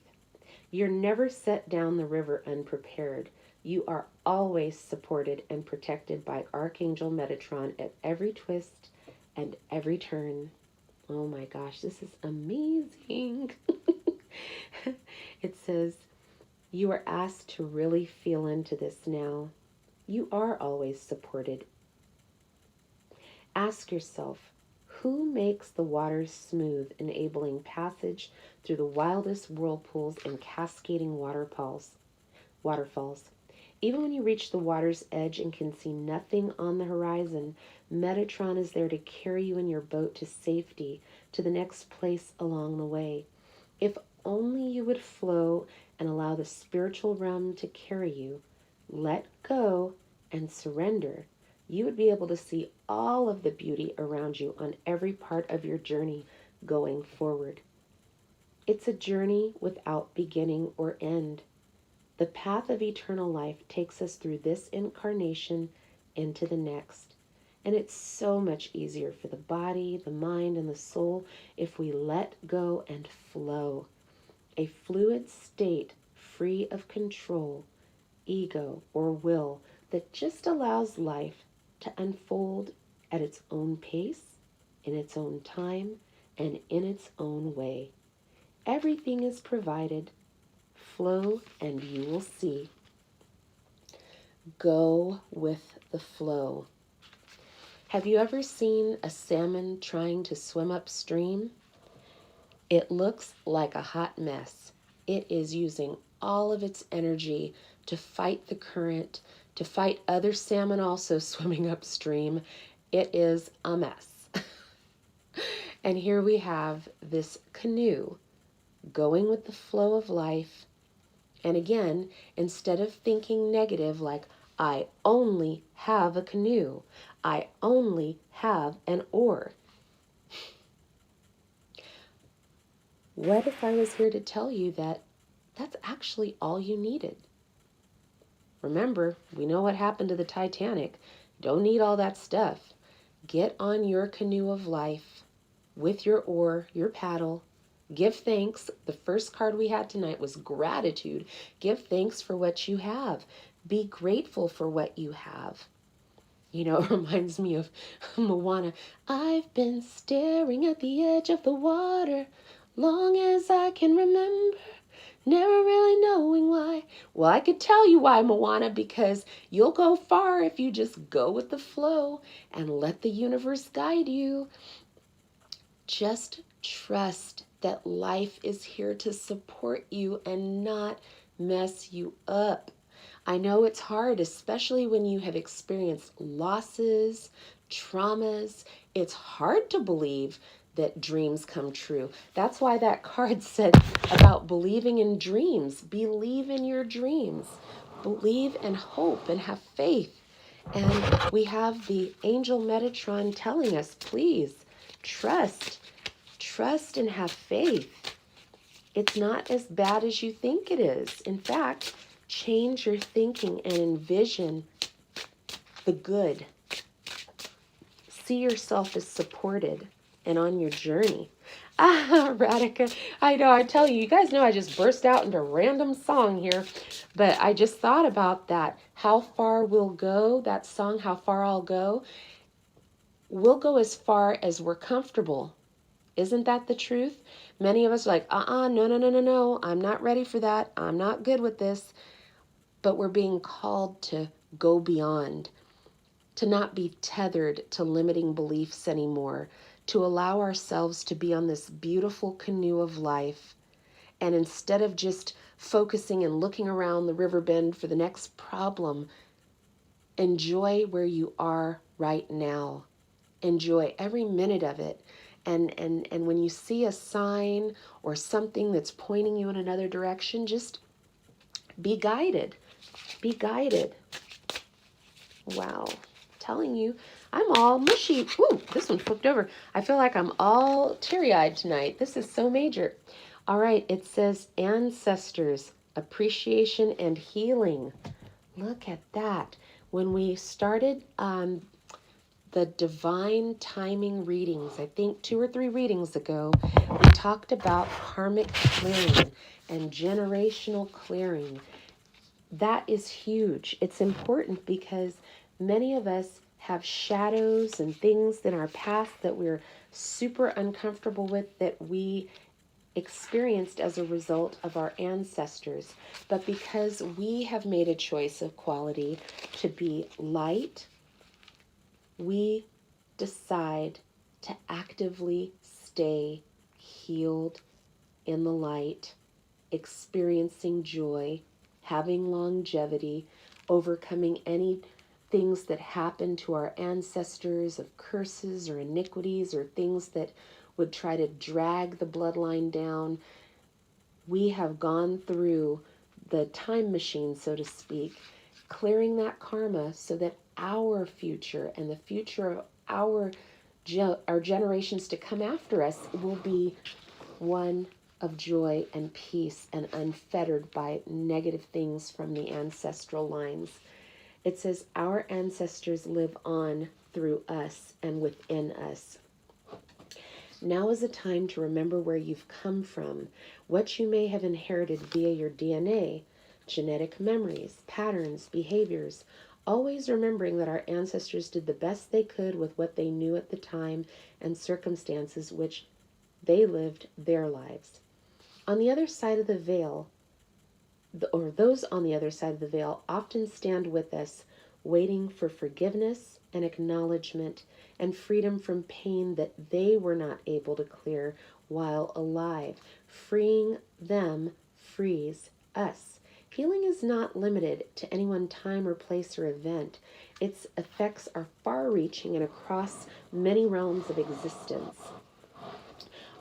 You're never set down the river unprepared. You are always supported and protected by Archangel Metatron at every twist and every turn. Oh my gosh, this is amazing. It says, you are asked to really feel into this now. You are always supported. Ask yourself, who makes the waters smooth, enabling passage through the wildest whirlpools and cascading waterfalls? Even when you reach the water's edge and can see nothing on the horizon, Metatron is there to carry you in your boat to safety, to the next place along the way. If only you would flow and allow the spiritual realm to carry you, let go and surrender, you would be able to see all of the beauty around you on every part of your journey going forward. It's a journey without beginning or end. The path of eternal life takes us through this incarnation into the next. And it's so much easier for the body, the mind, and the soul if we let go and flow. A fluid state free of control, ego, or will that just allows life to unfold at its own pace, in its own time, and in its own way. Everything is provided. Flow and you will see. Go with the flow. Have you ever seen a salmon trying to swim upstream? It looks like a hot mess. It is using all of its energy to fight the current, to fight other salmon also swimming upstream. It is a mess. And here we have this canoe going with the flow of life. And again, instead of thinking negative like, I only have a canoe, I only have an oar. What if I was here to tell you that that's actually all you needed? Remember, we know what happened to the Titanic. Don't need all that stuff. Get on your canoe of life with your oar, your paddle. Give thanks. The first card we had tonight was gratitude. Give thanks for what you have. Be grateful for what you have. You know, it reminds me of Moana. I've been staring at the edge of the water long as I can remember, never really knowing why. Well, I could tell you why, Moana, because you'll go far if you just go with the flow and let the universe guide you. Just trust that life is here to support you and not mess you up. I know it's hard, especially when you have experienced losses, traumas. It's hard to believe that dreams come true. That's why that card said about believing in dreams. Believe in your dreams. Believe and hope and have faith. And we have the angel Metatron telling us, please, trust and have faith. It's not as bad as you think it is. In fact, change your thinking and envision the good. See yourself as supported and on your journey. Radhika, I know, I tell you, you guys know I just burst out into random song here, but I just thought about that. How far we'll go, that song, How Far I'll Go. We'll go as far as we're comfortable. Isn't that the truth? Many of us are like, no, I'm not ready for that. I'm not good with this. But we're being called to go beyond, to not be tethered to limiting beliefs anymore, to allow ourselves to be on this beautiful canoe of life. And instead of just focusing and looking around the river bend for the next problem, enjoy where you are right now. Enjoy every minute of it. And when you see a sign or something that's pointing you in another direction, just be guided. Be guided. Wow. I'm telling you, I'm all mushy. Ooh, this one flipped over. I feel like I'm all teary-eyed tonight. This is so major. All right, it says ancestors, appreciation and healing. Look at that. When we started the divine timing readings, I think 2 or 3 readings ago, we talked about karmic clearing and generational clearing. That is huge. It's important because many of us have shadows and things in our past that we're super uncomfortable with, that we experienced as a result of our ancestors. But because we have made a choice of quality to be light, we decide to actively stay healed in the light, experiencing joy, having longevity, overcoming any things that happened to our ancestors of curses or iniquities or things that would try to drag the bloodline down. we have gone through the time machine, so to speak, clearing that karma so that our future and the future of our generations to come after us will be one of joy and peace and unfettered by negative things from the ancestral lines. It says, our ancestors live on through us and within us. Now is a time to remember where you've come from, what you may have inherited via your DNA, genetic memories, patterns, behaviors, always remembering that our ancestors did the best they could with what they knew at the time and circumstances which they lived their lives. On the other side of the veil, or those on the other side of the veil, often stand with us, waiting for forgiveness and acknowledgement and freedom from pain that they were not able to clear while alive. Freeing them frees us. Healing is not limited to any one time or place or event. Its effects are far-reaching and across many realms of existence.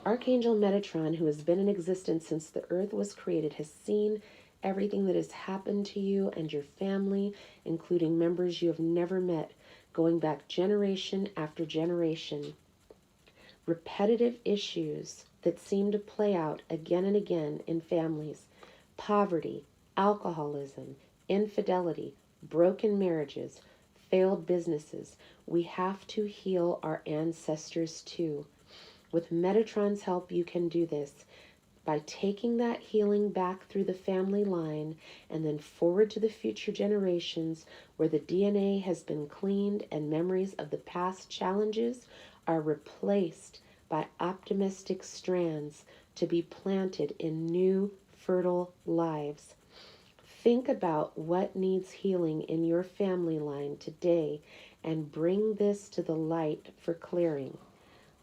Archangel Metatron, who has been in existence since the earth was created, has seen everything that has happened to you and your family, including members you have never met, going back generation after generation. Repetitive issues that seem to play out again and again in families: poverty, alcoholism, infidelity, broken marriages, failed businesses. We have to heal our ancestors too. With Metatron's help, you can do this by taking that healing back through the family line and then forward to the future generations where the DNA has been cleaned and memories of the past challenges are replaced by optimistic strands to be planted in new, fertile lives. Think about what needs healing in your family line today and bring this to the light for clearing.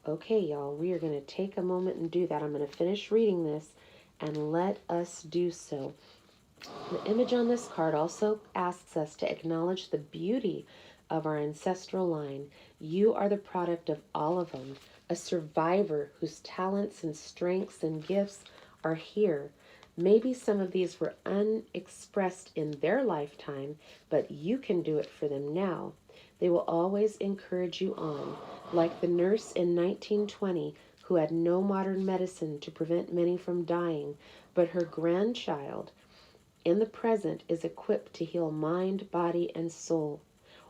Okay, y'all, we are going to take a moment and do that. I'm going to finish reading this and let us do so. The image on this card also asks us to acknowledge the beauty of our ancestral line. You are the product of all of them, a survivor whose talents and strengths and gifts are here. Maybe some of these were unexpressed in their lifetime, but you can do it for them now. They will always encourage you on, like the nurse in 1920 who had no modern medicine to prevent many from dying, but her grandchild in the present is equipped to heal mind, body, and soul.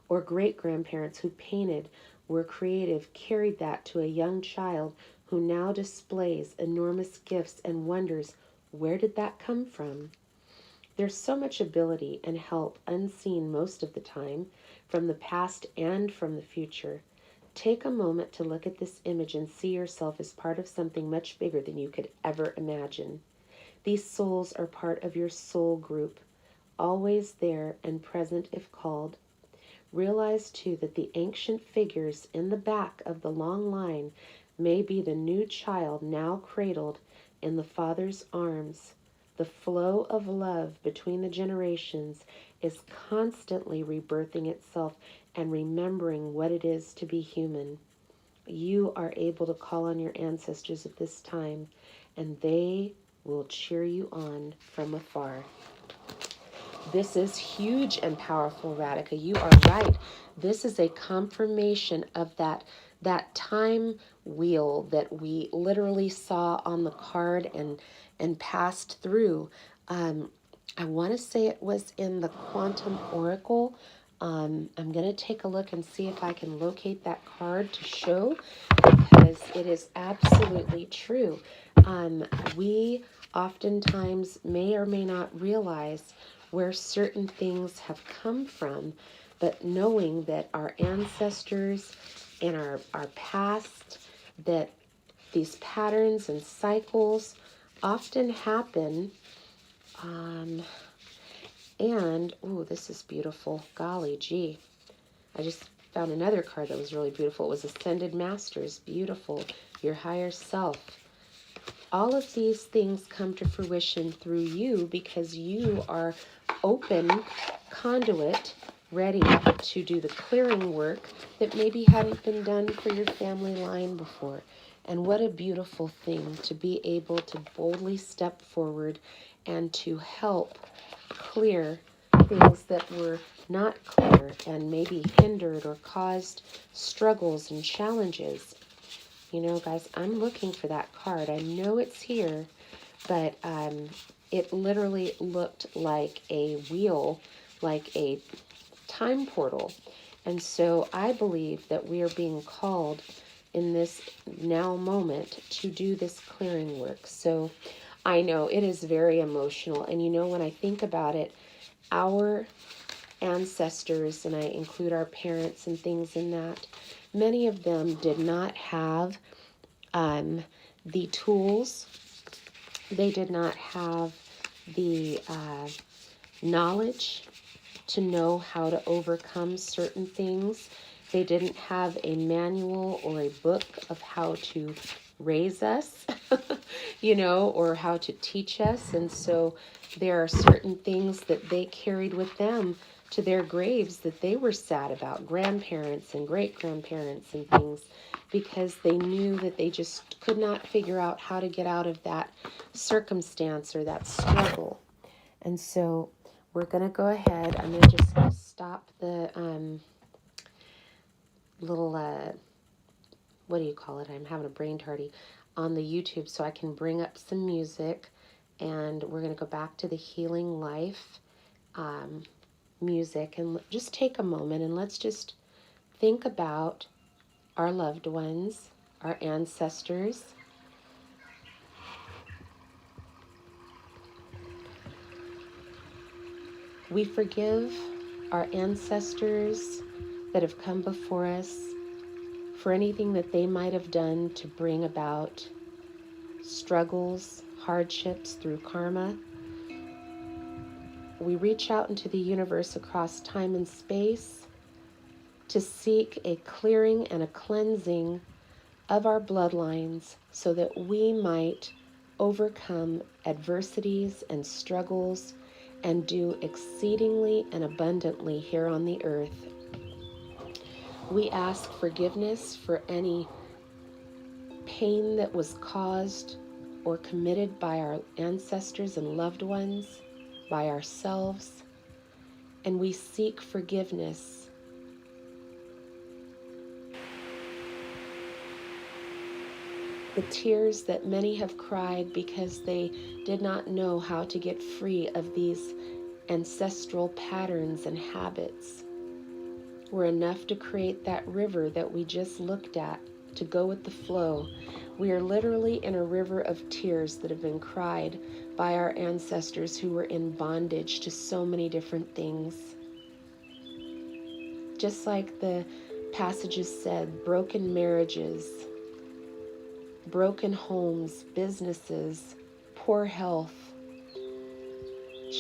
Or great-grandparents who painted, were creative, carried that to a young child who now displays enormous gifts and wonders, where did that come from? There's so much ability and help unseen most of the time, from the past and from the future. Take a moment to look at this image and see yourself as part of something much bigger than you could ever imagine. These souls are part of your soul group, always there and present if called. Realize, too, that the ancient figures in the back of the long line may be the new child now cradled in the Father's arms. The flow of love between the generations is constantly rebirthing itself and remembering what it is to be human. You are able to call on your ancestors at this time, and they will cheer you on from afar. This is huge and powerful, Radhika. You are right. This is a confirmation of that time wheel that we literally saw on the card and passed through. I want to say it was in the Quantum Oracle. I'm going to take a look and see if I can locate that card to show, because it is absolutely true. We oftentimes may or may not realize where certain things have come from, but knowing that our ancestors and our past, that these patterns and cycles often happen. And, oh, this is beautiful. Golly gee. I just found another card that was really beautiful. It was Ascended Masters. Beautiful. Your higher self. All of these things come to fruition through you because you are open conduit, ready to do the clearing work that maybe hadn't been done for your family line before. And what a beautiful thing to be able to boldly step forward and to help clear things that were not clear and maybe hindered or caused struggles and challenges. You know, guys, I'm looking for that card. I know it's here, but it literally looked like a wheel, like a time portal. And so I believe that we are being called in this now moment to do this clearing work. So I know it is very emotional. And you know, when I think about it, our ancestors, and I include our parents and things in that, many of them did not have the tools. They did not have the knowledge to know how to overcome certain things. They didn't have a manual or a book of how to raise us, you know, or how to teach us. And so there are certain things that they carried with them to their graves that they were sad about, grandparents and great-grandparents and things, because they knew that they just could not figure out how to get out of that circumstance or that struggle. And so we're going to go ahead. I'm going to just stop the little, what do you call it? I'm having a brain tardy on the YouTube so I can bring up some music. And we're going to go back to the Healing Life music. And just take a moment and let's just think about our loved ones, our ancestors. We forgive our ancestors that have come before us for anything that they might have done to bring about struggles, hardships through karma. We reach out into the universe across time and space to seek a clearing and a cleansing of our bloodlines so that we might overcome adversities and struggles and do exceedingly and abundantly here on the earth. We ask forgiveness for any pain that was caused or committed by our ancestors and loved ones, by ourselves, and we seek forgiveness. The tears that many have cried because they did not know how to get free of these ancestral patterns and habits were enough to create that river that we just looked at, to go with the flow. We are literally in a river of tears that have been cried by our ancestors who were in bondage to so many different things. Just like the passages said, broken marriages, broken homes, businesses, poor health,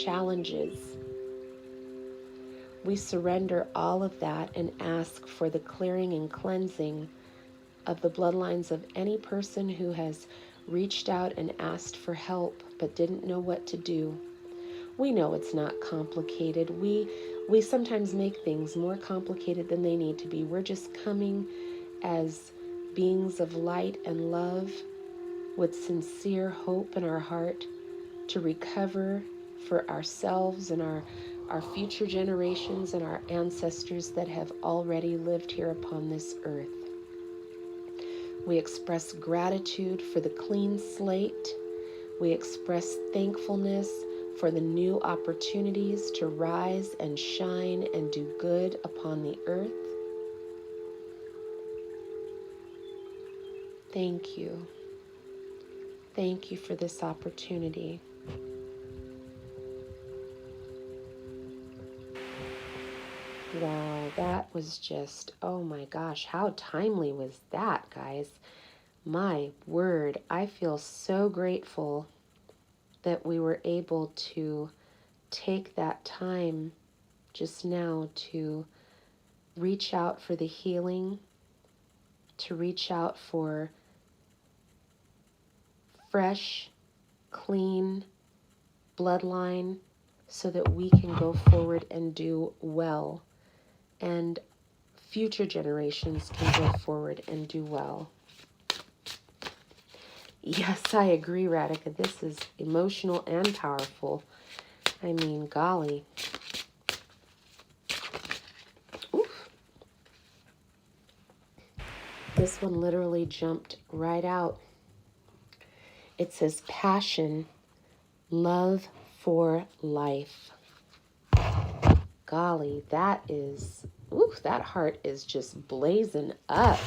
challenges. We surrender all of that and ask for the clearing and cleansing of the bloodlines of any person who has reached out and asked for help but didn't know what to do. We know it's not complicated. We sometimes make things more complicated than they need to be. We're just coming as beings of light and love with sincere hope in our heart to recover for ourselves and our future generations and our ancestors that have already lived here upon this earth. We express gratitude for the clean slate. We express thankfulness for the new opportunities to rise and shine and do good upon the earth. Thank you. Thank you for this opportunity. Wow, that was just, oh my gosh, how timely was that, guys? My word, I feel so grateful that we were able to take that time just now to reach out for the healing, to reach out for fresh, clean bloodline so that we can go forward and do well, and future generations can go forward and do well. Yes, I agree, Radhika. This is emotional and powerful. I mean, golly. Oof. This one literally jumped right out. It says passion, love for life. Golly, that is, oof, that heart is just blazing up.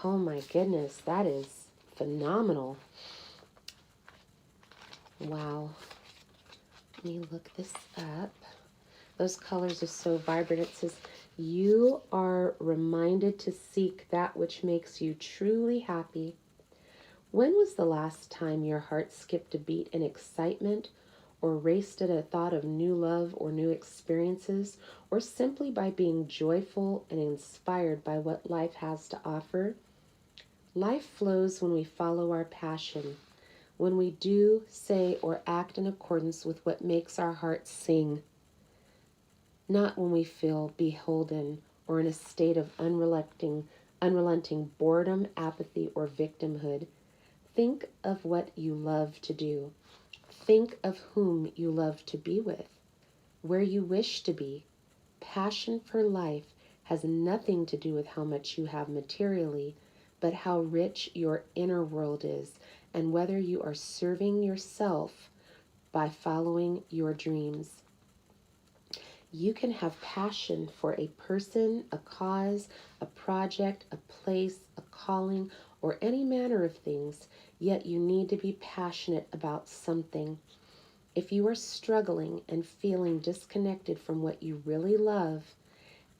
Oh my goodness, that is phenomenal. Wow. Let me look this up. Those colors are so vibrant. It says, you are reminded to seek that which makes you truly happy. When was the last time your heart skipped a beat in excitement or raced at a thought of new love or new experiences, or simply by being joyful and inspired by what life has to offer? Life flows when we follow our passion, when we do, say, or act in accordance with what makes our hearts sing, not when we feel beholden or in a state of unrelenting boredom, apathy, or victimhood. Think of what you love to do. Think of whom you love to be with, where you wish to be. Passion for life has nothing to do with how much you have materially, but how rich your inner world is, and whether you are serving yourself by following your dreams. You can have passion for a person, a cause, a project, a place, a calling, or any manner of things, yet you need to be passionate about something. If you are struggling and feeling disconnected from what you really love,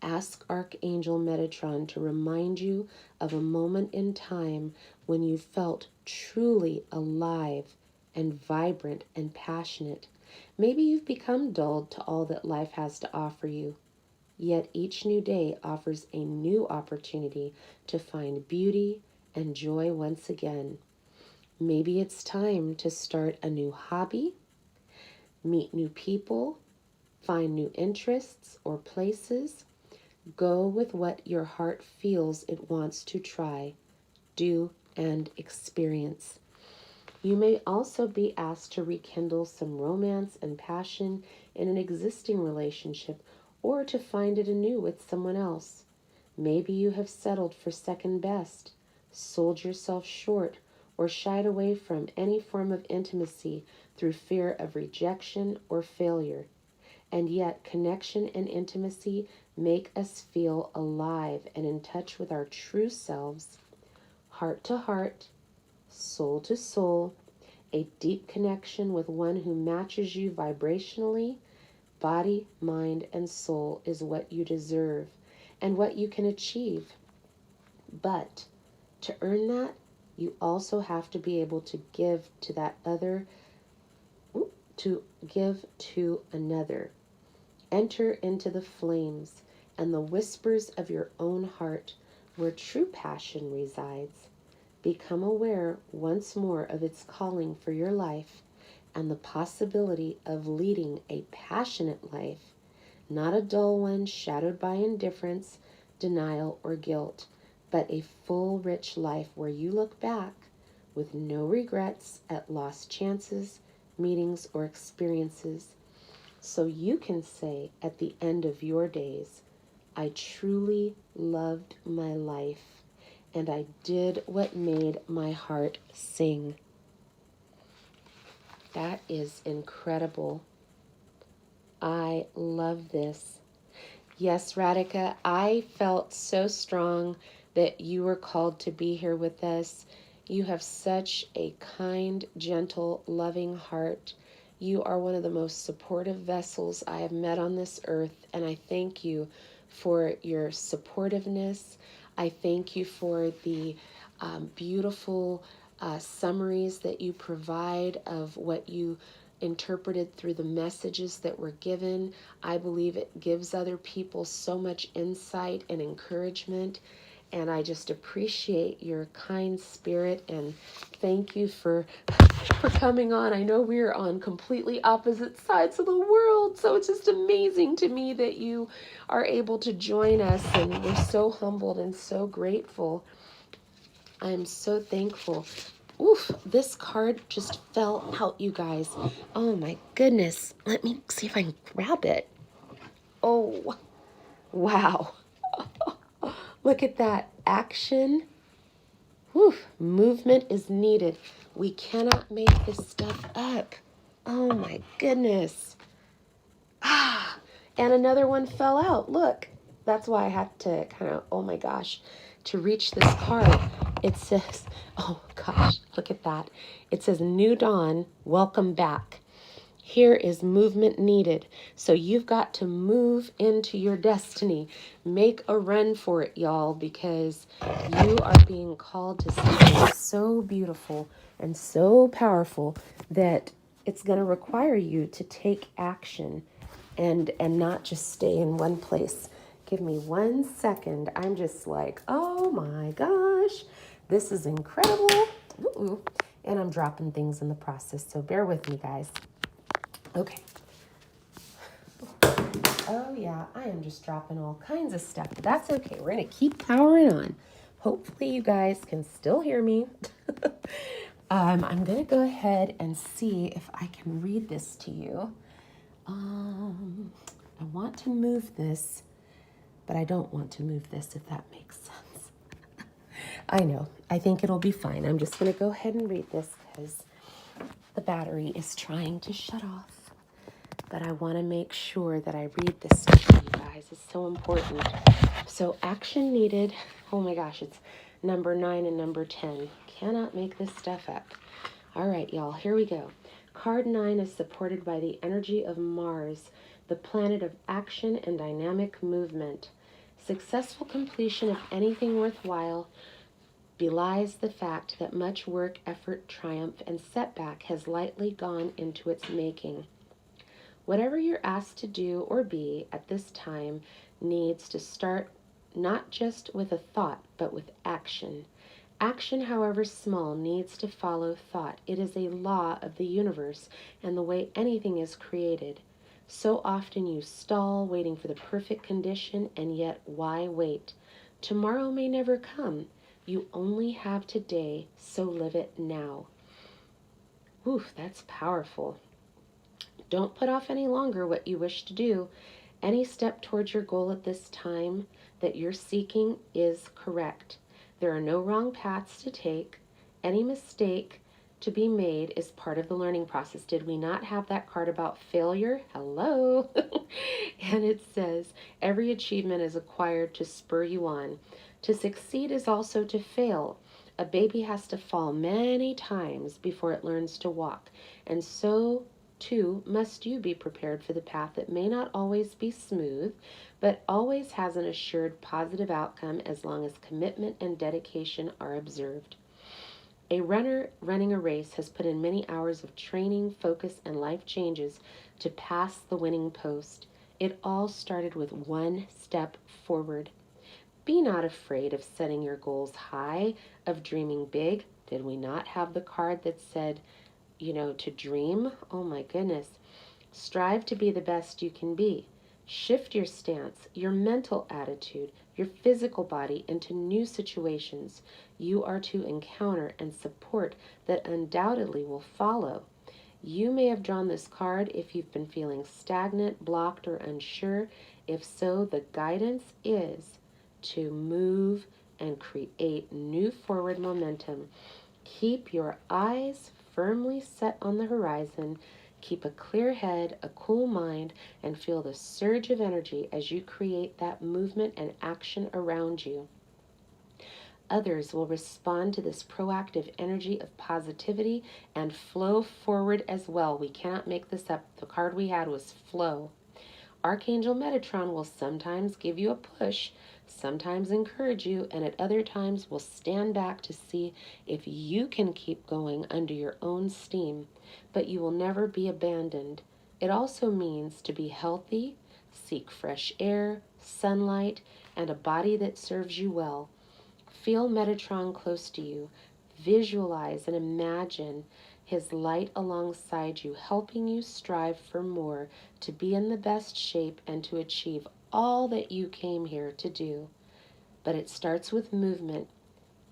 ask Archangel Metatron to remind you of a moment in time when you felt truly alive and vibrant and passionate. Maybe you've become dulled to all that life has to offer you, yet each new day offers a new opportunity to find beauty and joy once again. Maybe it's time to start a new hobby, meet new people, find new interests or places. Go with what your heart feels it wants to try, do, and experience. You may also be asked to rekindle some romance and passion in an existing relationship, or to find it anew with someone else. Maybe you have settled for second best, sold yourself short, or shied away from any form of intimacy through fear of rejection or failure. And yet, connection and intimacy make us feel alive and in touch with our true selves, heart to heart, soul to soul, a deep connection with one who matches you vibrationally. Body, mind, and soul is what you deserve and what you can achieve. But to earn that, you also have to be able to give to that other, to give to another. Enter into the flames and the whispers of your own heart where true passion resides. Become aware once more of its calling for your life and the possibility of leading a passionate life, not a dull one shadowed by indifference, denial, or guilt, but a full, rich life where you look back with no regrets at lost chances, meetings, or experiences, so you can say at the end of your days, I truly loved my life, and I did what made my heart sing. That is incredible. I love this. Yes, Radhika, I felt so strong that you were called to be here with us. You have such a kind, gentle, loving heart. You are one of the most supportive vessels I have met on this earth, and I thank you for your supportiveness. I thank you for the beautiful summaries that you provide of what you interpreted through the messages that were given. I believe it gives other people so much insight and encouragement, and I just appreciate your kind spirit, and thank you for coming on. I know we're on completely opposite sides of the world, so it's just amazing to me that you are able to join us, and we're so humbled and so grateful. I'm so thankful. Oof, this card just fell out, you guys. Oh my goodness. Let me see if I can grab it. Oh, wow. Look at that. Action. Whew, movement is needed. We cannot make this stuff up. Oh my goodness. Ah, and another one fell out. Look, that's why I had to kind of, oh my gosh, to reach this card. It says, oh gosh, look at that. It says, New Dawn, welcome back. Here is movement needed. So you've got to move into your destiny. Make a run for it, y'all, because you are being called to something so beautiful and so powerful that it's going to require you to take action and not just stay in one place. Give me 1 second. I'm just like, oh my gosh, this is incredible. Ooh, and I'm dropping things in the process, so bear with me, guys. Okay. Oh yeah, I am just dropping all kinds of stuff, but that's okay. We're going to keep powering on. Hopefully you guys can still hear me. I'm going to go ahead and see if I can read this to you. I want to move this, but I don't want to move this, if that makes sense. I know. I think it'll be fine. I'm just going to go ahead and read this because the battery is trying to shut off. But I want to make sure that I read this stuff to you guys. It's so important. So action needed. Oh my gosh, it's number 9 and number 10. Cannot make this stuff up. All right, y'all, here we go. Card 9 is supported by the energy of Mars, the planet of action and dynamic movement. Successful completion of anything worthwhile belies the fact that much work, effort, triumph, and setback has lightly gone into its making. Whatever you're asked to do or be at this time needs to start not just with a thought, but with action. Action, however small, needs to follow thought. It is a law of the universe and the way anything is created. So often you stall, waiting for the perfect condition, and yet why wait? Tomorrow may never come. You only have today, so live it now. Oof, that's powerful. Don't put off any longer what you wish to do. Any step towards your goal at this time that you're seeking is correct. There are no wrong paths to take. Any mistake to be made is part of the learning process. Did we not have that card about failure? Hello. And it says, every achievement is acquired to spur you on. To succeed is also to fail. A baby has to fall many times before it learns to walk. And so too, must you be prepared for the path that may not always be smooth, but always has an assured positive outcome as long as commitment and dedication are observed. A runner running a race has put in many hours of training, focus, and life changes to pass the winning post. It all started with one step forward. Be not afraid of setting your goals high, of dreaming big. Did we not have the card that said, to dream? Oh my goodness. Strive to be the best you can be. Shift your stance, your mental attitude, your physical body into new situations you are to encounter and support that undoubtedly will follow. You may have drawn this card if you've been feeling stagnant, blocked, or unsure. If so, the guidance is to move and create new forward momentum. Keep your eyes firmly set on the horizon. Keep a clear head, a cool mind, and feel the surge of energy as you create that movement and action around you. Others will respond to this proactive energy of positivity and flow forward as well. We cannot make this up. The card we had was flow. Archangel Metatron will sometimes give you a push, sometimes encourage you, and at other times will stand back to see if you can keep going under your own steam, but you will never be abandoned. It also means to be healthy, seek fresh air, sunlight, and a body that serves you well. Feel Metatron close to you. Visualize and imagine his light alongside you, helping you strive for more, to be in the best shape, and to achieve all that you came here to do. But it starts with movement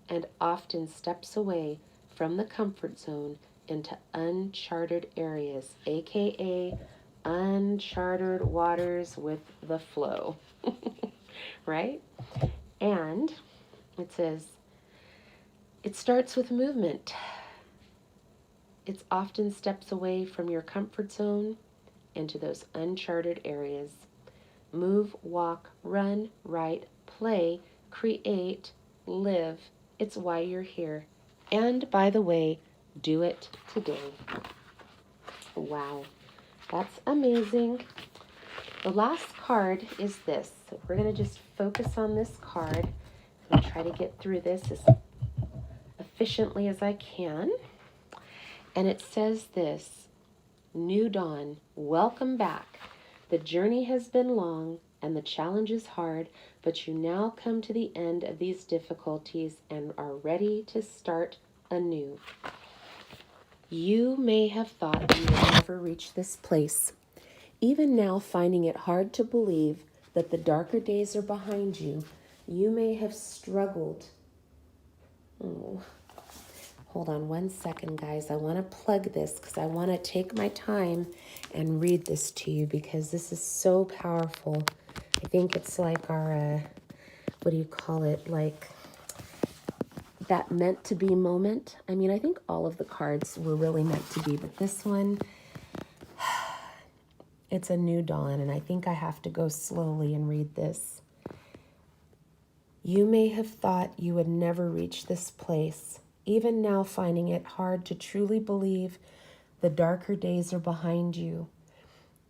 and often steps away from the comfort zone into uncharted areas, aka uncharted waters with the flow, right? And it says, it starts with movement. It's often steps away from your comfort zone into those uncharted areas. Move, walk, run, write, play, create, live. It's why you're here. And by the way, do it today. Wow, that's amazing. The last card is this. So we're going to just focus on this card and try to get through this as efficiently as I can. And it says this: New dawn, welcome back. The journey has been long and the challenge is hard, but you now come to the end of these difficulties and are ready to start anew. You may have thought you would never reach this place. Even now, finding it hard to believe that the darker days are behind you, you may have struggled. Oh, hold on one second, guys. I want to plug this because I want to take my time and read this to you because this is so powerful. I think it's like our, what do you call it? Like that meant to be moment. I mean, I think all of the cards were really meant to be, but this one, it's a new dawn, and I think I have to go slowly and read this. You may have thought you would never reach this place, even now finding it hard to truly believe the darker days are behind you.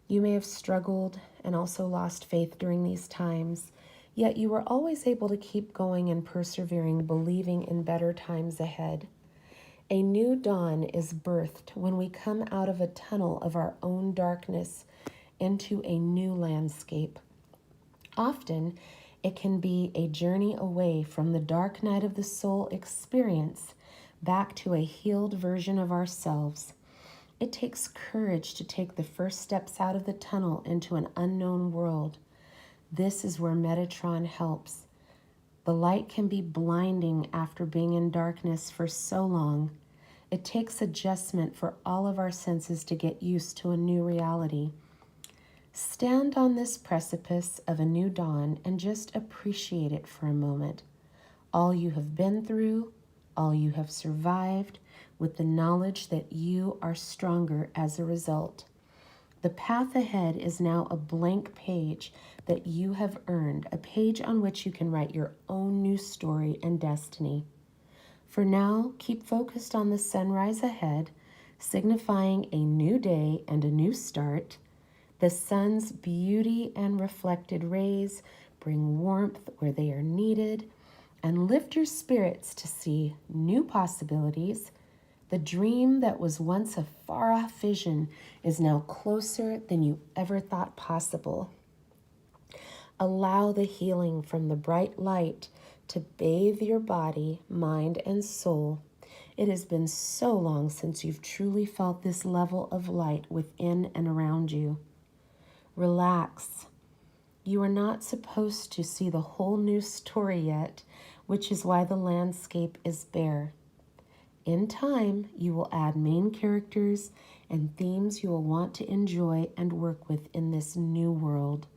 You may have struggled and also lost faith during these times, yet you were always able to keep going and persevering, believing in better times ahead. A new dawn is birthed when we come out of a tunnel of our own darkness into a new landscape. Often, it can be a journey away from the dark night of the soul experience back to a healed version of ourselves. It takes courage to take the first steps out of the tunnel into an unknown world. This is where Metatron helps. The light can be blinding after being in darkness for so long. It takes adjustment for all of our senses to get used to a new reality. Stand on this precipice of a new dawn and just appreciate it for a moment. All you have been through, all you have survived, with the knowledge that you are stronger as a result. The path ahead is now a blank page that you have earned, a page on which you can write your own new story and destiny. For now, keep focused on the sunrise ahead, signifying a new day and a new start. The sun's beauty and reflected rays bring warmth where they are needed and lift your spirits to see new possibilities. The dream that was once a far-off vision is now closer than you ever thought possible. Allow the healing from the bright light to bathe your body, mind, and soul. It has been so long since you've truly felt this level of light within and around you. Relax. You are not supposed to see the whole new story yet, which is why the landscape is bare. In time, you will add main characters and themes you will want to enjoy and work with in this new world.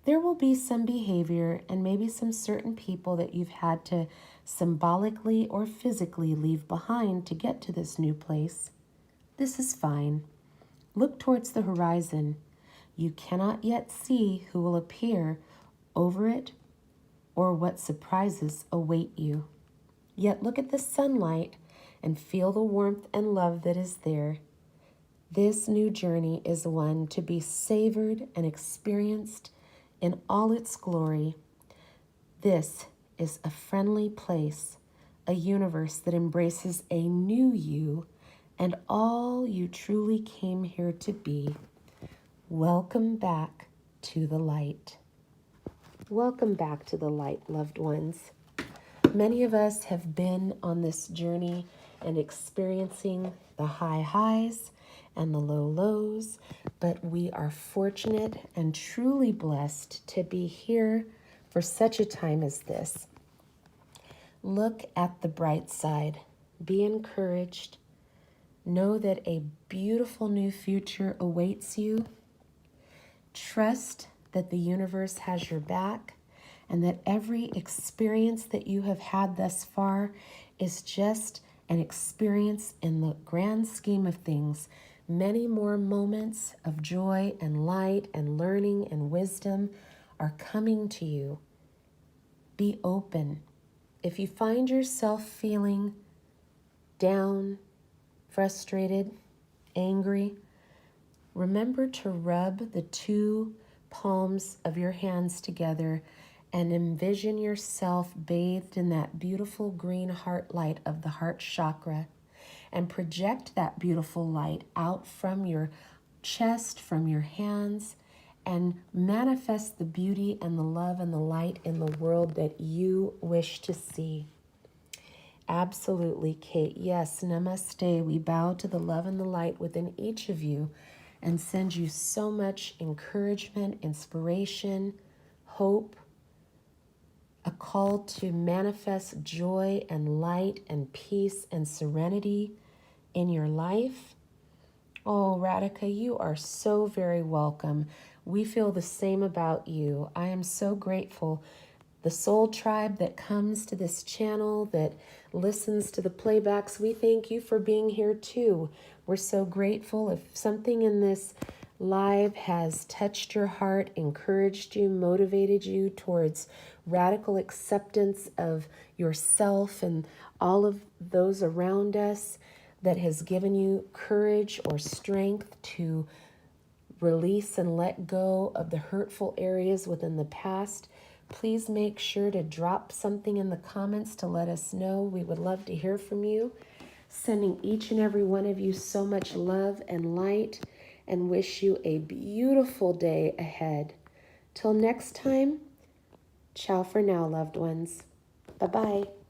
There will be some behavior and maybe some certain people that you've had to symbolically or physically leave behind to get to this new place. This is fine. Look towards the horizon. You cannot yet see who will appear over it or what surprises await you. Yet look at the sunlight and feel the warmth and love that is there. This new journey is one to be savored and experienced in all its glory. This is a friendly place, a universe that embraces a new you and all you truly came here to be. Welcome back to the light. Welcome back to the light, loved ones. Many of us have been on this journey and experiencing the high highs and the low lows, but we are fortunate and truly blessed to be here for such a time as this. Look at the bright side. Be encouraged. Know that a beautiful new future awaits you. Trust that the universe has your back and that every experience that you have had thus far is just an experience in the grand scheme of things. Many more moments of joy and light and learning and wisdom are coming to you. Be open. If you find yourself feeling down, frustrated, angry, remember to rub the two palms of your hands together and envision yourself bathed in that beautiful green heart light of the heart chakra, and project that beautiful light out from your chest, from your hands, and manifest the beauty and the love and the light in the world that you wish to see. Absolutely, Kate. Yes, namaste. We bow to the love and the light within each of you and send you so much encouragement, inspiration, hope, a call to manifest joy and light and peace and serenity in your life. Oh, Radhika, you are so very welcome. We feel the same about you. I am so grateful. The soul tribe that comes to this channel, that listens to the playbacks, we thank you for being here too. We're so grateful. If something in this live has touched your heart, encouraged you, motivated you towards radical acceptance of yourself and all of those around us, that has given you courage or strength to release and let go of the hurtful areas within the past, please make sure to drop something in the comments to let us know. We would love to hear from you. Sending each and every one of you so much love and light, and wish you a beautiful day ahead. Till next time, ciao for now, loved ones. Bye-bye.